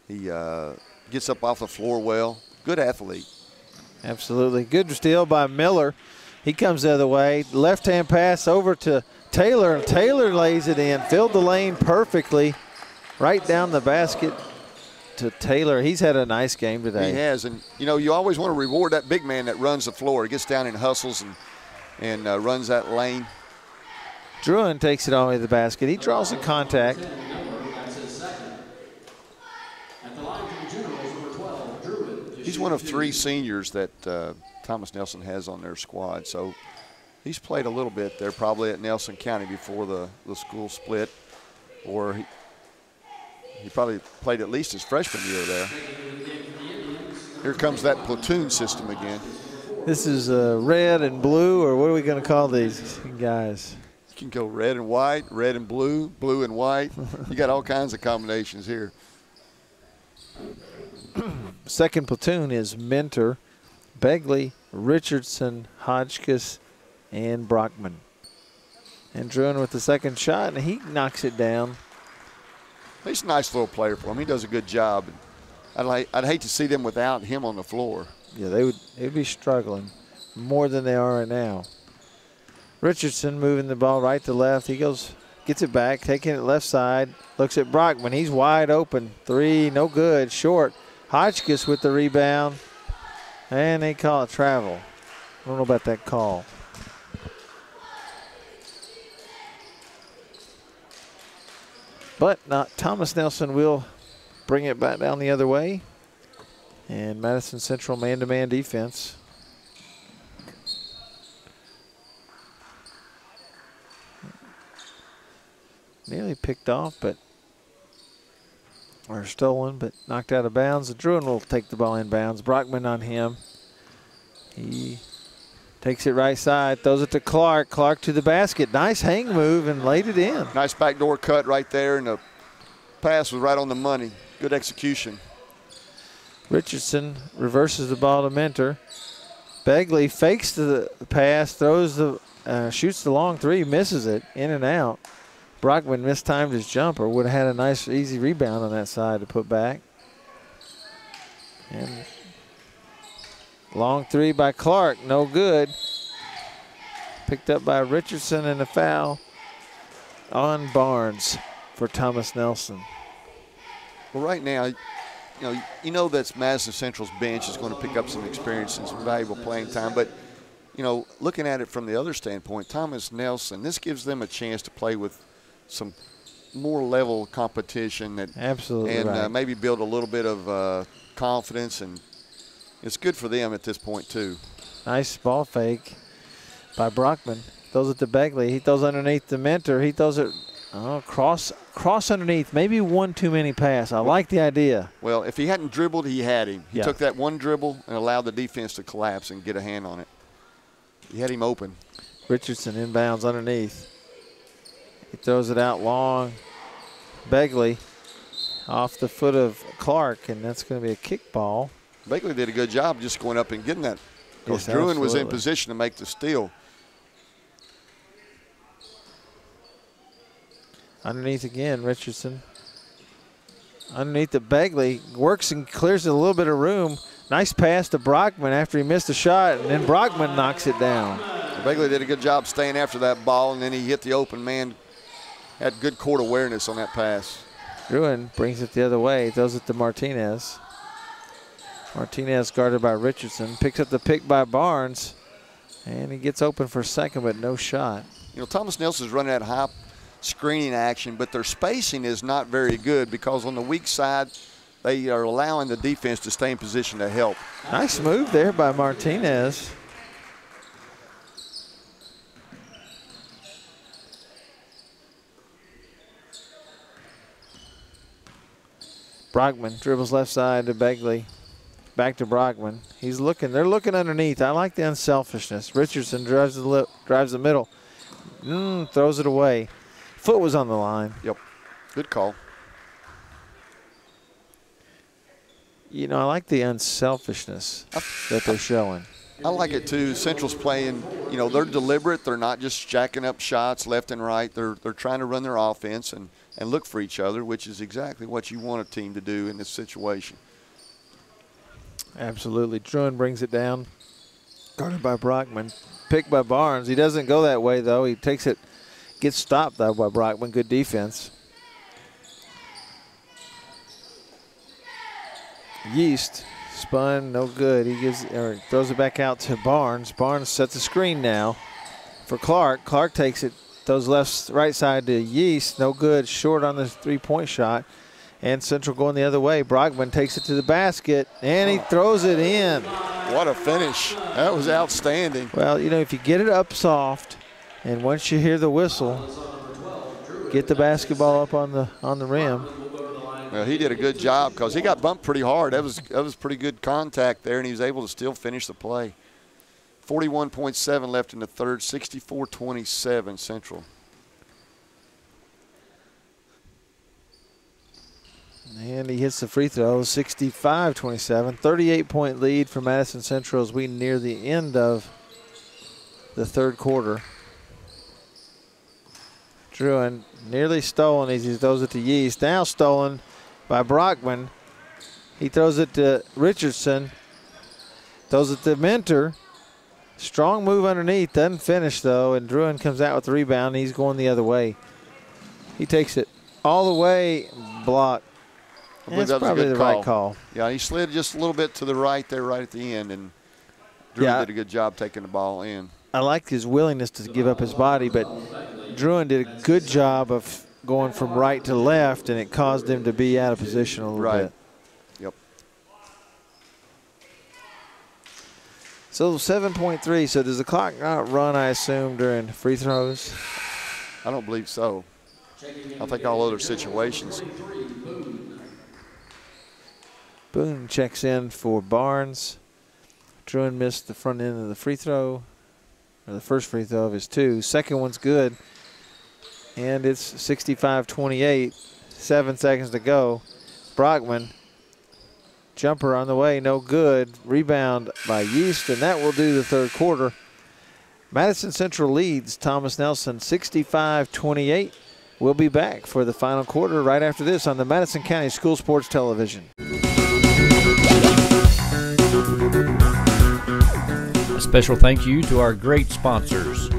He gets up off the floor well. Good athlete. Absolutely. Good steal by Miller. He comes the other way. Left-hand pass over to Taylor, and Taylor lays it in. Filled the lane perfectly. Right down the basket to Taylor. He's had a nice game today. He has, and you know, you always want to reward that big man that runs the floor. He gets down and hustles and runs that lane. Druin takes it all the way to the basket. He draws the contact. He's one of 3 seniors that Thomas Nelson has on their squad, so he's played a little bit there probably at Nelson County before the school split, or he probably played at least his freshman year there. Here comes that platoon system again. This is red and blue, or what are we going to call these guys? You can go red and white, red and blue, blue and white. You got all kinds of combinations here. Second platoon is Mentor, Begley, Richardson, Hodgkiss, and Brockman. And Druin with the second shot, and he knocks it down. He's a nice little player for him. He does a good job. I'd hate to see them without him on the floor. Yeah, they'd be struggling more than they are right now. Richardson moving the ball right to left. He goes, gets it back, taking it left side. Looks at Brockman. He's wide open. 3, no good, short. Hodgkiss with the rebound. And they call it travel. I don't know about that call. But not Thomas Nelson will bring it back down the other way. And Madison Central man-to-man defense. Nearly picked off, or stolen, but knocked out of bounds. The Druin will take the ball in bounds. Brockman on him. He takes it right side, throws it to Clark. Clark to the basket. Nice hang move and laid it in. Nice backdoor cut right there, and the pass was right on the money. Good execution. Richardson reverses the ball to Mentor. Begley fakes the pass, throws shoots the long 3, misses it, in and out. Brockman mistimed his jumper. Would have had a nice, easy rebound on that side to put back. And long 3 by Clark, no good. Picked up by Richardson, and a foul on Barnes for Thomas Nelson. Well, right now, you know that's Madison Central's bench is going to pick up some experience and some valuable playing time. But, you know, looking at it from the other standpoint, Thomas Nelson, this gives them a chance to play with some more level competition and maybe build a little bit of confidence, and it's good for them at this point too. Nice ball fake by Brockman. Throws it to Begley. He throws underneath the Mentor. He throws it cross underneath. Maybe one too many pass. I like the idea. Well, if he hadn't dribbled, he had him. He took that one dribble and allowed the defense to collapse and get a hand on it. He had him open. Richardson inbounds underneath. He throws it out long. Begley off the foot of Clark, and that's going to be a kick ball. Begley did a good job just going up and getting that. Because Druin was in position to make the steal. Underneath again, Richardson. Underneath the Begley. Works and clears a little bit of room. Nice pass to Brockman after he missed a shot, and then Brockman knocks it down. Begley did a good job staying after that ball, and then he hit the open man. Had good court awareness on that pass. Druin brings it the other way. Throws it to Martinez. Martinez guarded by Richardson. Picks up the pick by Barnes. And he gets open for a second, but no shot. You know, Thomas Nelson's running that high screening action, but their spacing is not very good because on the weak side, they are allowing the defense to stay in position to help. Nice move there by Martinez. Brockman dribbles left side to Begley. Back to Brockman. He's looking. They're looking underneath. I like the unselfishness. Richardson drives the middle. Throws it away. Foot was on the line. Yep. Good call. You know, I like the unselfishness that they're showing. I like it too. Central's playing, you know, they're deliberate. They're not just jacking up shots left and right. They're trying to run their offense and look for each other, which is exactly what you want a team to do in this situation. Absolutely. Druin brings it down. Guarded by Brockman. Picked by Barnes. He doesn't go that way, though. He takes it, gets stopped, though, by Brockman. Good defense. Yeast spun, no good. He throws it back out to Barnes. Barnes sets a screen now for Clark. Clark takes it, throws right side to Yeast, no good. Short on the three-point shot. And Central going the other way. Brockman takes it to the basket, and he throws it in. What a finish. That was outstanding. Well, you know, if you get it up soft, and once you hear the whistle, get the basketball up on the rim. Well, he did a good job because he got bumped pretty hard. That was pretty good contact there, and he was able to still finish the play. 41.7 left in the third, 64-27 Central. And he hits the free throw, 65-27. 38-point lead for Madison Central as we near the end of the third quarter. Druin nearly stolen as he throws it to Yeast. Now stolen by Brockman. He throws it to Richardson. Throws it to Mentor. Strong move underneath. Doesn't finish, though. And Druin comes out with the rebound. He's going the other way. He takes it all the way. Block. That's probably the right call. Yeah, he slid just a little bit to the right there right at the end. And Druin did a good job taking the ball in. I liked his willingness to give up his body, but Druin did a good job of going from right to left, and it caused him to be out of position a little bit. Yep. So 7.3. So does the clock not run, I assume, during free throws? I don't believe so. I think all other situations. Boone checks in for Barnes. Druin missed the front end of the free throw, or the first free throw of his two. Second one's good. And it's 65-28, 7 seconds to go. Brockman, jumper on the way, no good. Rebound by Yeast, and that will do the third quarter. Madison Central leads Thomas Nelson 65-28. We'll be back for the final quarter right after this on the Madison County School Sports Television. A special thank you to our great sponsors: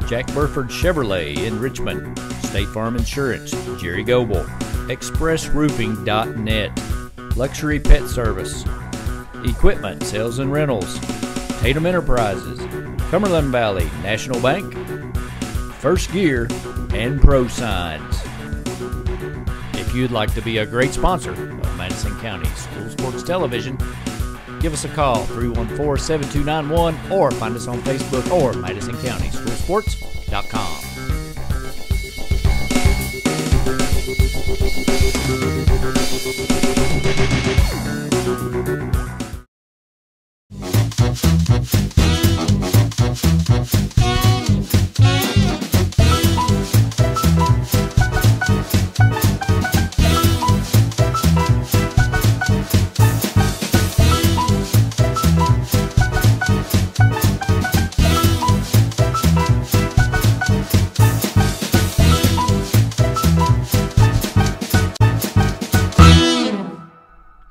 Jack Burford Chevrolet in Richmond, State Farm Insurance, Jerry Goble, ExpressRoofing.net, Luxury Pet Service, Equipment Sales and Rentals, Tatum Enterprises, Cumberland Valley National Bank, First Gear, and Pro Signs. If you'd like to be a great sponsor of Madison County School Sports Television, give us a call, 314-7291, or find us on Facebook or MadisonCountySchoolSports.com.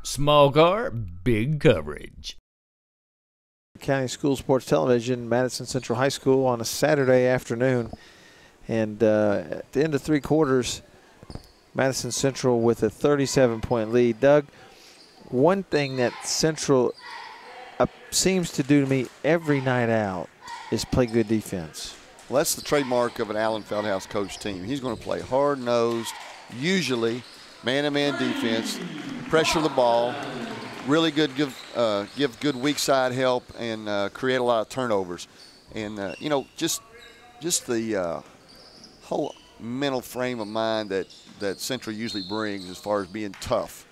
Small car, big coverage. County School Sports Television, Madison Central High School on a Saturday afternoon. And at the end of three quarters, Madison Central with a 37-point lead. Doug, one thing that Central seems to do to me every night out is play good defense. Well, that's the trademark of an Allen Feldhouse coach team. He's going to play hard-nosed, usually man-to-man defense, pressure the ball, really good, give good weak side help, and create a lot of turnovers. And you know, just the whole mental frame of mind that Central usually brings as far as being tough.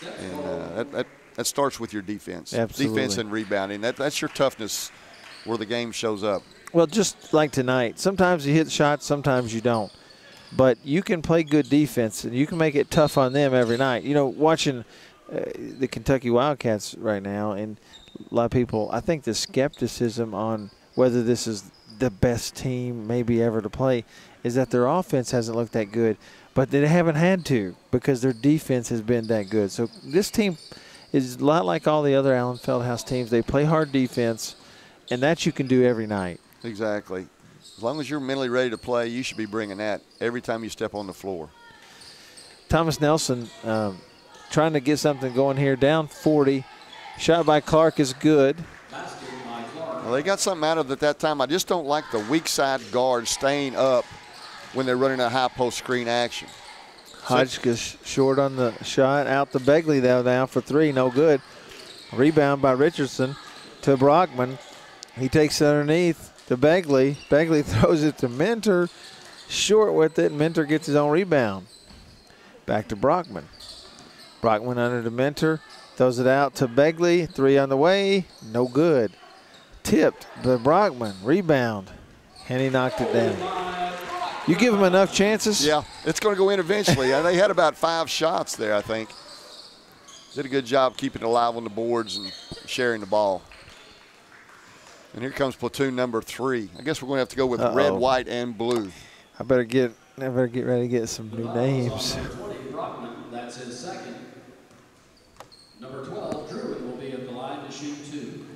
And that starts with your defense. Absolutely. Defense and rebounding. That's your toughness where the game shows up. Well, just like tonight, sometimes you hit shots, sometimes you don't. But you can play good defense, and you can make it tough on them every night. You know, watching the Kentucky Wildcats right now, and a lot of people, I think the skepticism on whether this is the best team maybe ever to play is that their offense hasn't looked that good. But they haven't had to because their defense has been that good. So this team is a lot like all the other Allen Feldhouse teams. They play hard defense, and that you can do every night. Exactly. As long as you're mentally ready to play, you should be bringing that every time you step on the floor. Thomas Nelson trying to get something going here, down 40. Shot by Clark is good. Well, they got something out of it at that time. I just don't like the weak side guard staying up when they're running a high post screen action. Hodgkiss short on the shot. Out to Begley, though, now for three. No good. Rebound by Richardson to Brockman. He takes it underneath to Begley. Begley throws it to Minter. Short with it. Minter gets his own rebound. Back to Brockman. Brockman under to Minter. Throws it out to Begley. Three on the way. No good. Tipped by Brockman. Rebound. And he knocked it down. You give them enough chances? Yeah, it's going to go in eventually. They had about 5 shots there, I think. Did a good job keeping it alive on the boards and sharing the ball. And here comes platoon number 3. I guess we're going to have to go with red, white, and blue. I better get ready to get some new names. That's his second. Number 12, Druid, will be at the line to shoot 2.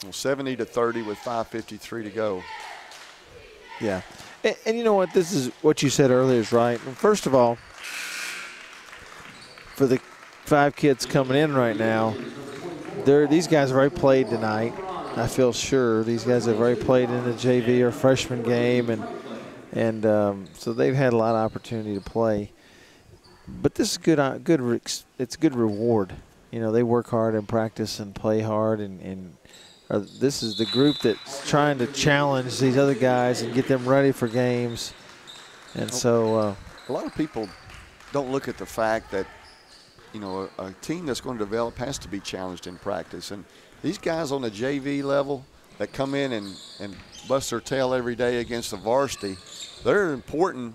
Well, 70-30 with 5:53 to go. Yeah. And you know what? This is what you said earlier is right. First of all, for the 5 kids coming in right now, these guys have already played tonight. I feel sure these guys have already played in the JV or freshman game, and so they've had a lot of opportunity to play. But this is good. It's good reward. You know, they work hard and practice and play hard, and this is the group that's trying to challenge these other guys and get them ready for games. And so a lot of people don't look at the fact that, you know, a team that's going to develop has to be challenged in practice. And these guys on the JV level that come in and bust their tail every day against the varsity, they're important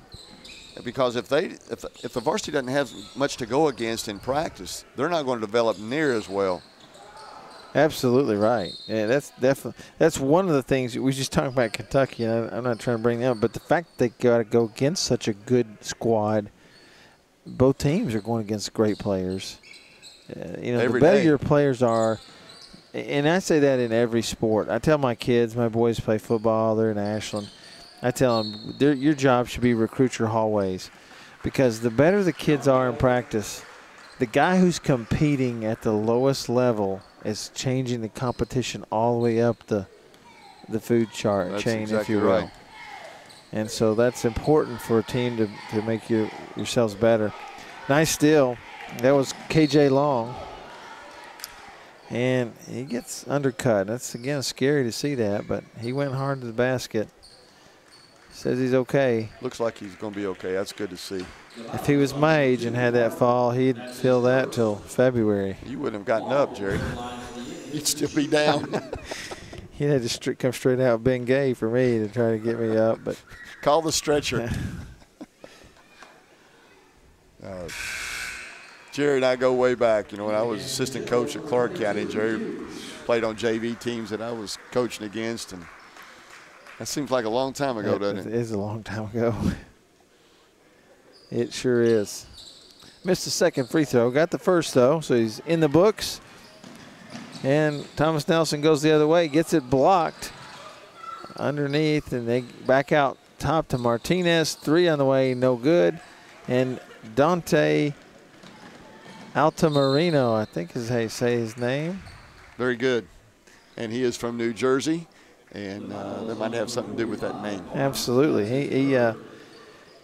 because if the varsity doesn't have much to go against in practice, they're not going to develop near as well. Absolutely right. Yeah, that's one of the things we just talked about Kentucky. And I'm not trying to bring that up, but the fact they got to go against such a good squad, both teams are going against great players. You know, every the better day your players are, and I say that in every sport. I tell my kids, my boys play football, they're in Ashland. I tell them your job should be recruit your hallways, because the better the kids are in practice, the guy who's competing at the lowest level is changing the competition all the way up the food chart chain, exactly if you will. Right. And so that's important for a team to make yourselves better. Nice steal. That was KJ Long. And he gets undercut. That's, again, scary to see that, but he went hard to the basket. Says he's okay. Looks like he's going to be okay. That's good to see. If he was my age and had that fall, he'd feel that till February. You wouldn't have gotten up, Jerry. You'd still be down. He had to come straight out Ben Gay for me to try to get me up. But call the stretcher. Jerry and I go way back. You know, when I was assistant coach at Clark County, Jerry played on JV teams that I was coaching against, and that seems like a long time ago, doesn't it? It is a long time ago. It sure is. Missed the second free throw. Got the first, though, so he's in the books. And Thomas Nelson goes the other way, gets it blocked underneath, and they back out top to Martinez. 3 on the way, no good. And Dante Altamirano, I think is how you say his name. Very good. And he is from New Jersey, and that might have something to do with that name. Absolutely. He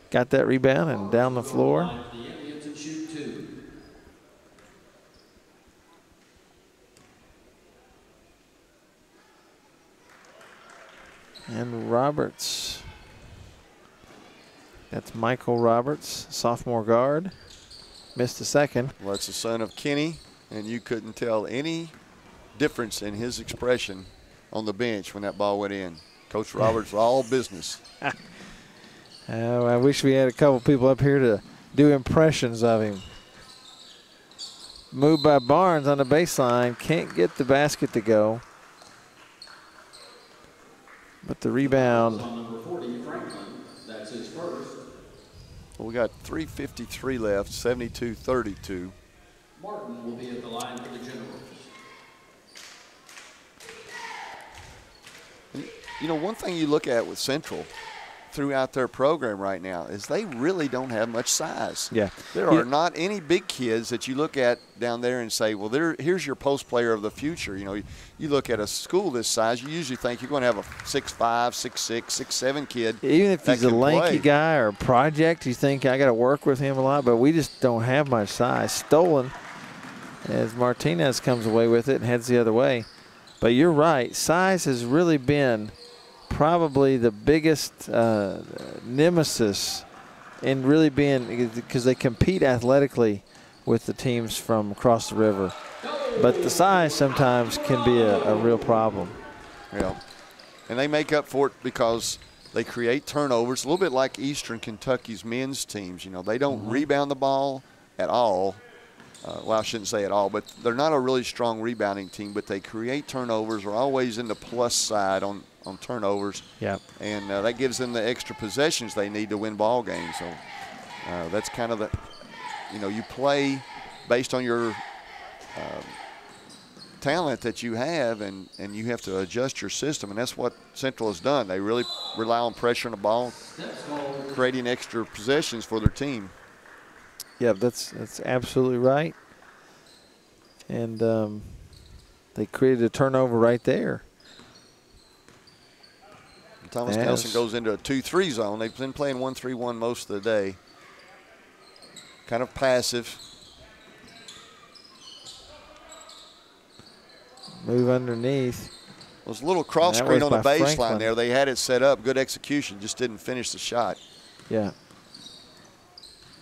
got that rebound and down the floor. And Roberts. That's Michael Roberts, sophomore guard. Missed the second. Well, that's the son of Kenny, and you couldn't tell any difference in his expression on the bench when that ball went in. Coach Roberts, all business. I wish we had a couple people up here to do impressions of him. Moved by Barnes on the baseline. Can't get the basket to go. But the rebound. Number 40, Franklin. That's his first. Well, we got 3:53 left, 72-32. Martin will be at the line for the Generals. You know, one thing you look at with Central throughout their program right now is they really don't have much size. Yeah. There are not any big kids that you look at down there and say, well, here's your post player of the future. You know, you look at a school this size, you usually think you're going to have a 6'5", 6'6", 6'7" kid. Even if he's a lanky play. guy or a project, you think I got to work with him a lot, but we just don't have much size. Stolen as Martinez comes away with it and heads the other way. But you're right, size has really been probably the biggest nemesis in really being, because they compete athletically with the teams from across the river. But the size sometimes can be a real problem. Yeah, and they make up for it because they create turnovers, a little bit like Eastern Kentucky's men's teams. You know, they don't rebound the ball at all. Well, I shouldn't say at all, but they're not a really strong rebounding team, but they create turnovers, are always in the plus side on turnovers. Yep. And that gives them the extra possessions they need to win ball games. So that's kind of the, you know, you play based on your talent that you have, and you have to adjust your system, and that's what Central has done. They really rely on pressure on the ball, creating extra possessions for their team. Yeah, that's absolutely right. And they created a turnover right there. And Thomas Nelson goes into a 2-3 zone. They've been playing 1-3-1 most of the day. Kind of passive. Move underneath. It was a little cross screen on the baseline there. They had it set up. Good execution. Just didn't finish the shot. Yeah.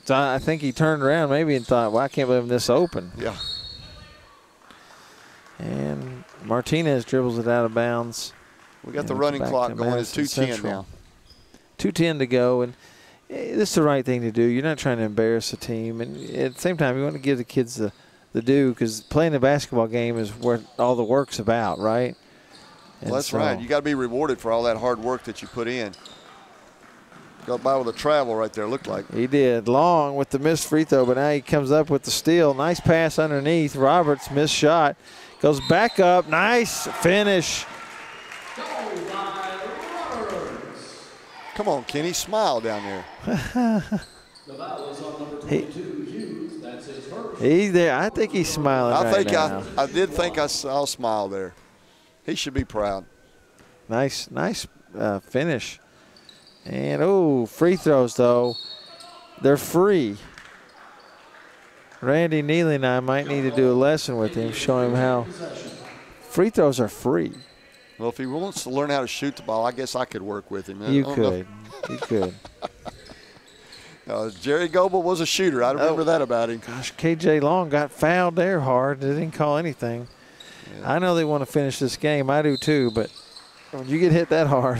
So I think he turned around maybe and thought, well, I can't believe this open. Yeah. And Martinez dribbles it out of bounds. We got the running clock going. It's 2:10 now. 2:10 to go, and this is the right thing to do. You're not trying to embarrass the team, and at the same time, you want to give the kids the due, because playing a basketball game is what all the work's about, right? Well, that's right. You got to be rewarded for all that hard work that you put in. Got by with a travel right there, looked like. He did. Long with the missed free throw, but now he comes up with the steal. Nice pass underneath. Roberts missed shot. Goes back up. Nice finish. Come on, Kenny. Smile down there. The foul is on number 22, Hughes. That's his first. He's there. I think he's smiling right now. I did think I saw a smile there. He should be proud. Nice finish. And, oh, free throws, though. They're free. Randy Neely and I might need to do a lesson with him, show him how free throws are free. Well, if he wants to learn how to shoot the ball, I guess I could work with him. You could. You could. Jerry Goebel was a shooter. I remember that about him. Gosh, KJ Long got fouled there hard. They didn't call anything. Yeah. I know they want to finish this game. I do too, but when you get hit that hard.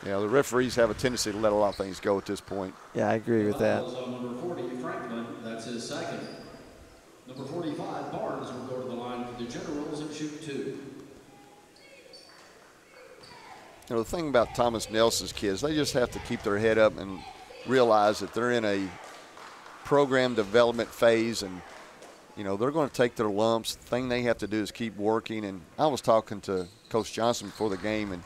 Yeah, the referees have a tendency to let a lot of things go at this point. Yeah, I agree with that. Number 40, Franklin, that's his second. Number 45, Barnes will go to the line for the Generals and shoot 2. You know, the thing about Thomas Nelson's kids, they just have to keep their head up and realize that they're in a program development phase, and, you know, they're going to take their lumps. The thing they have to do is keep working. And I was talking to Coach Johnson before the game, and,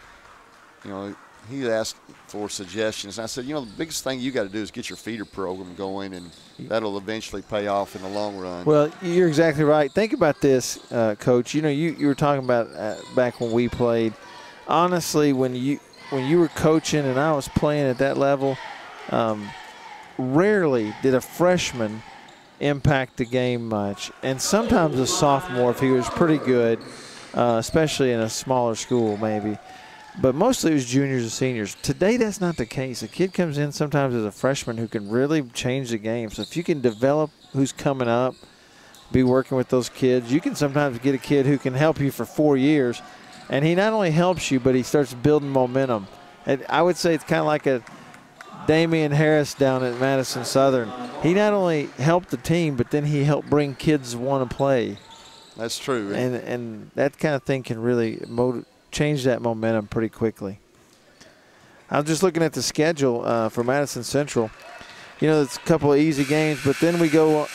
you know, he asked for suggestions. I said, you know, the biggest thing you got to do is get your feeder program going, and that'll eventually pay off in the long run. Well, you're exactly right. Think about this, Coach. You know, you were talking about back when we played. Honestly, when you were coaching and I was playing at that level, rarely did a freshman impact the game much. And sometimes a sophomore, if he was pretty good, especially in a smaller school maybe. but mostly it was juniors and seniors. Today, that's not the case. A kid comes in sometimes as a freshman who can really change the game. So if you can develop who's coming up, be working with those kids, you can sometimes get a kid who can help you for 4 years, and he not only helps you, but he starts building momentum. And I would say it's kind of like a Damian Harris down at Madison Southern. He not only helped the team, but then he helped bring kids want to play. That's true. And that kind of thing can really change that momentum pretty quickly. I'm just looking at the schedule for Madison Central. You know, it's a couple of easy games, but then we go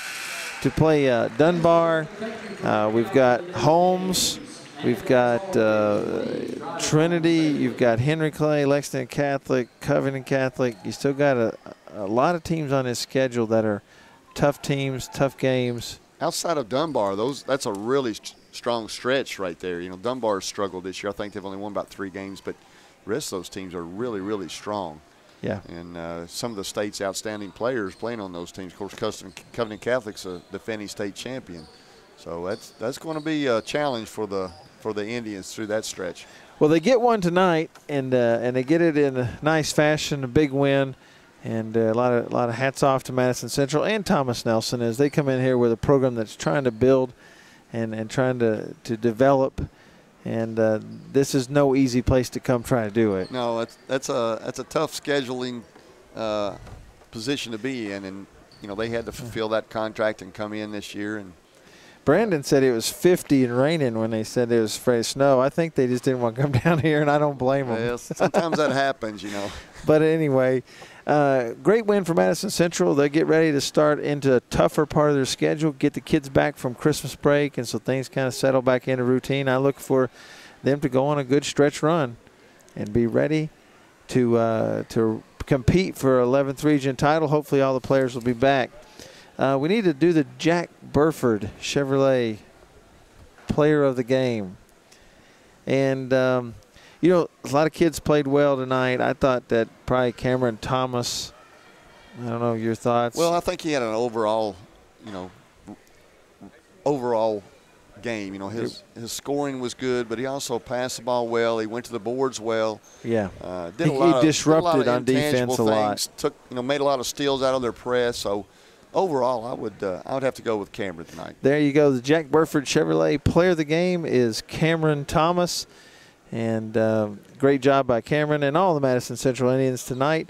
to play Dunbar. We've got Holmes. We've got Trinity. You've got Henry Clay, Lexington Catholic, Covington Catholic. You still got a lot of teams on this schedule that are tough teams, tough games. Outside of Dunbar, that's a really strong stretch right there. You know, Dunbar's struggled this year. I think they've only won about 3 games, but the rest of those teams are really, really strong. Yeah. And some of the state's outstanding players playing on those teams. Of course, Covington Catholic's a defending state champion. So that's going to be a challenge for the Indians through that stretch. Well, they get one tonight, and they get it in a nice fashion, a big win. And a lot of hats off to Madison Central and Thomas Nelson as they come in here with a program that's trying to build and trying to develop. And this is no easy place to come try to do it. No, that's a tough scheduling position to be in, and you know they had to fulfill that contract and come in this year. And Brandon said it was 50 and raining when they said it was afraid of snow. I think they just didn't want to come down here, and I don't blame them. Yes, sometimes that happens, you know. But anyway. Great win for Madison Central. They get ready to start into a tougher part of their schedule, get the kids back from Christmas break, and so things kind of settle back into routine. I look for them to go on a good stretch run and be ready to compete for 11th region title. Hopefully all the players will be back. We need to do the Jack Burford Chevrolet Player of the Game. And you know, a lot of kids played well tonight. I thought that probably Cameron Thomas, I don't know, your thoughts? Well, I think he had an overall, you know, game. You know, his scoring was good, but he also passed the ball well. He went to the boards well. Yeah. He disrupted on defense a lot. Made a lot of steals out of their press. So overall, I would have to go with Cameron tonight. There you go. The Jack Burford Chevrolet Player of the Game is Cameron Thomas. And great job by Cameron and all the Madison Central Indians tonight.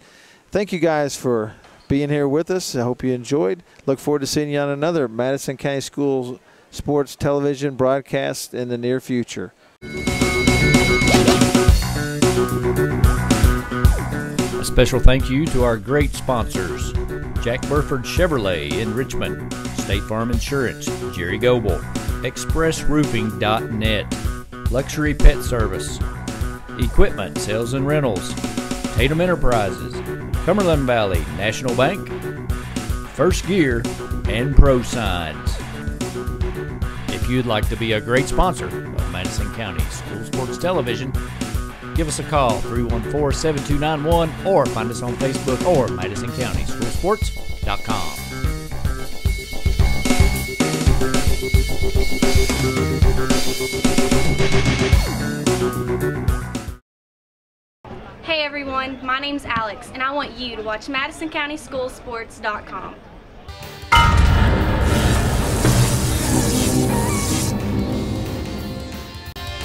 Thank you guys for being here with us. I hope you enjoyed. Look forward to seeing you on another Madison County Schools Sports Television broadcast in the near future. A special thank you to our great sponsors: Jack Burford Chevrolet in Richmond, State Farm Insurance, Jerry Goble, ExpressRoofing.net, Luxury Pet Service, Equipment Sales and Rentals, Tatum Enterprises, Cumberland Valley National Bank, First Gear, and Pro Signs. If you'd like to be a great sponsor of Madison County School Sports Television, give us a call, 314-7291, or find us on Facebook or MadisonCountySchoolSports.com. Hey everyone, my name's Alex, and I want you to watch MadisonCountySchoolSports.com.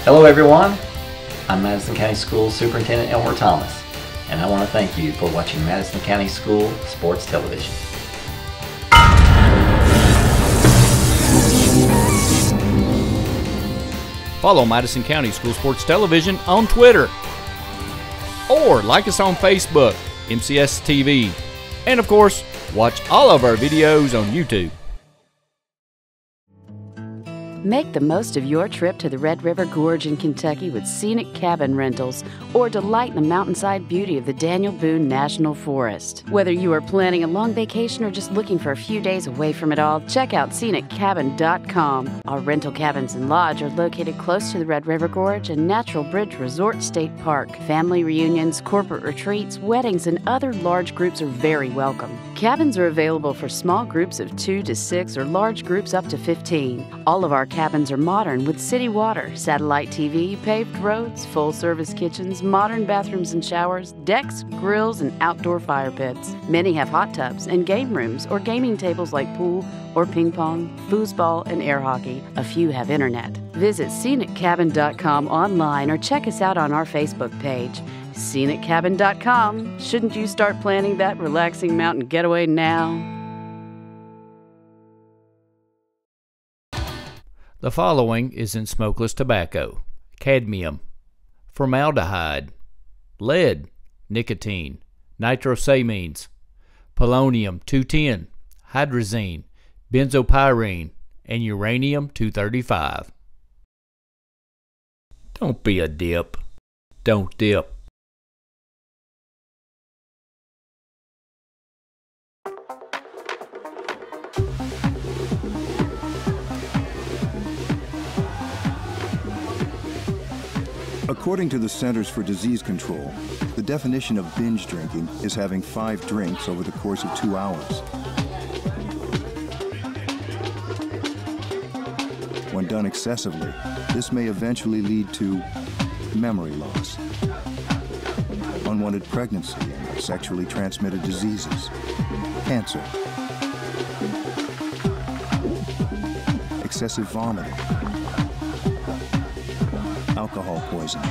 Hello everyone, I'm Madison County School Superintendent Elmer Thomas, and I want to thank you for watching Madison County School Sports Television. Follow Madison County School Sports Television on Twitter, or like us on Facebook, MCS TV, and of course, watch all of our videos on YouTube. Make the most of your trip to the Red River Gorge in Kentucky with scenic cabin rentals, or delight in the mountainside beauty of the Daniel Boone National Forest. Whether you are planning a long vacation or just looking for a few days away from it all, check out ScenicCabin.com. Our rental cabins and lodge are located close to the Red River Gorge and Natural Bridge Resort State Park. Family reunions, corporate retreats, weddings, and other large groups are very welcome. Cabins are available for small groups of 2 to 6 or large groups up to 15. All of our cabins are modern with city water, satellite TV, paved roads, full-service kitchens, modern bathrooms and showers, decks, grills, and outdoor fire pits. Many have hot tubs and game rooms or gaming tables like pool or ping pong, foosball, and air hockey. A few have internet. Visit sceniccabin.com online or check us out on our Facebook page. sceniccabin.com. Shouldn't you start planning that relaxing mountain getaway now? The following is in smokeless tobacco: cadmium, formaldehyde, lead, nicotine, nitrosamines, polonium-210, hydrazine, benzopyrene, and uranium-235. Don't be a dip. Don't dip. According to the Centers for Disease Control, the definition of binge drinking is having 5 drinks over the course of 2 hours. When done excessively, this may eventually lead to memory loss, unwanted pregnancy, and sexually transmitted diseases, cancer, excessive vomiting, alcohol poisoning,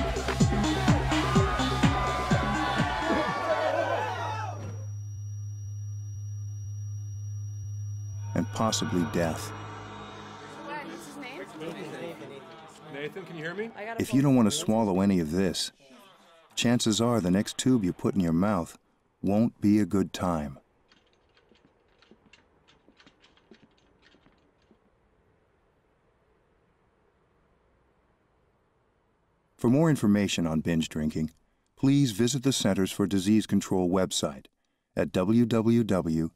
and possibly death. Nathan, can you hear me? If you don't want to swallow any of this, chances are the next tube you put in your mouth won't be a good time. For more information on binge drinking, please visit the Centers for Disease Control website at www.cdc.gov.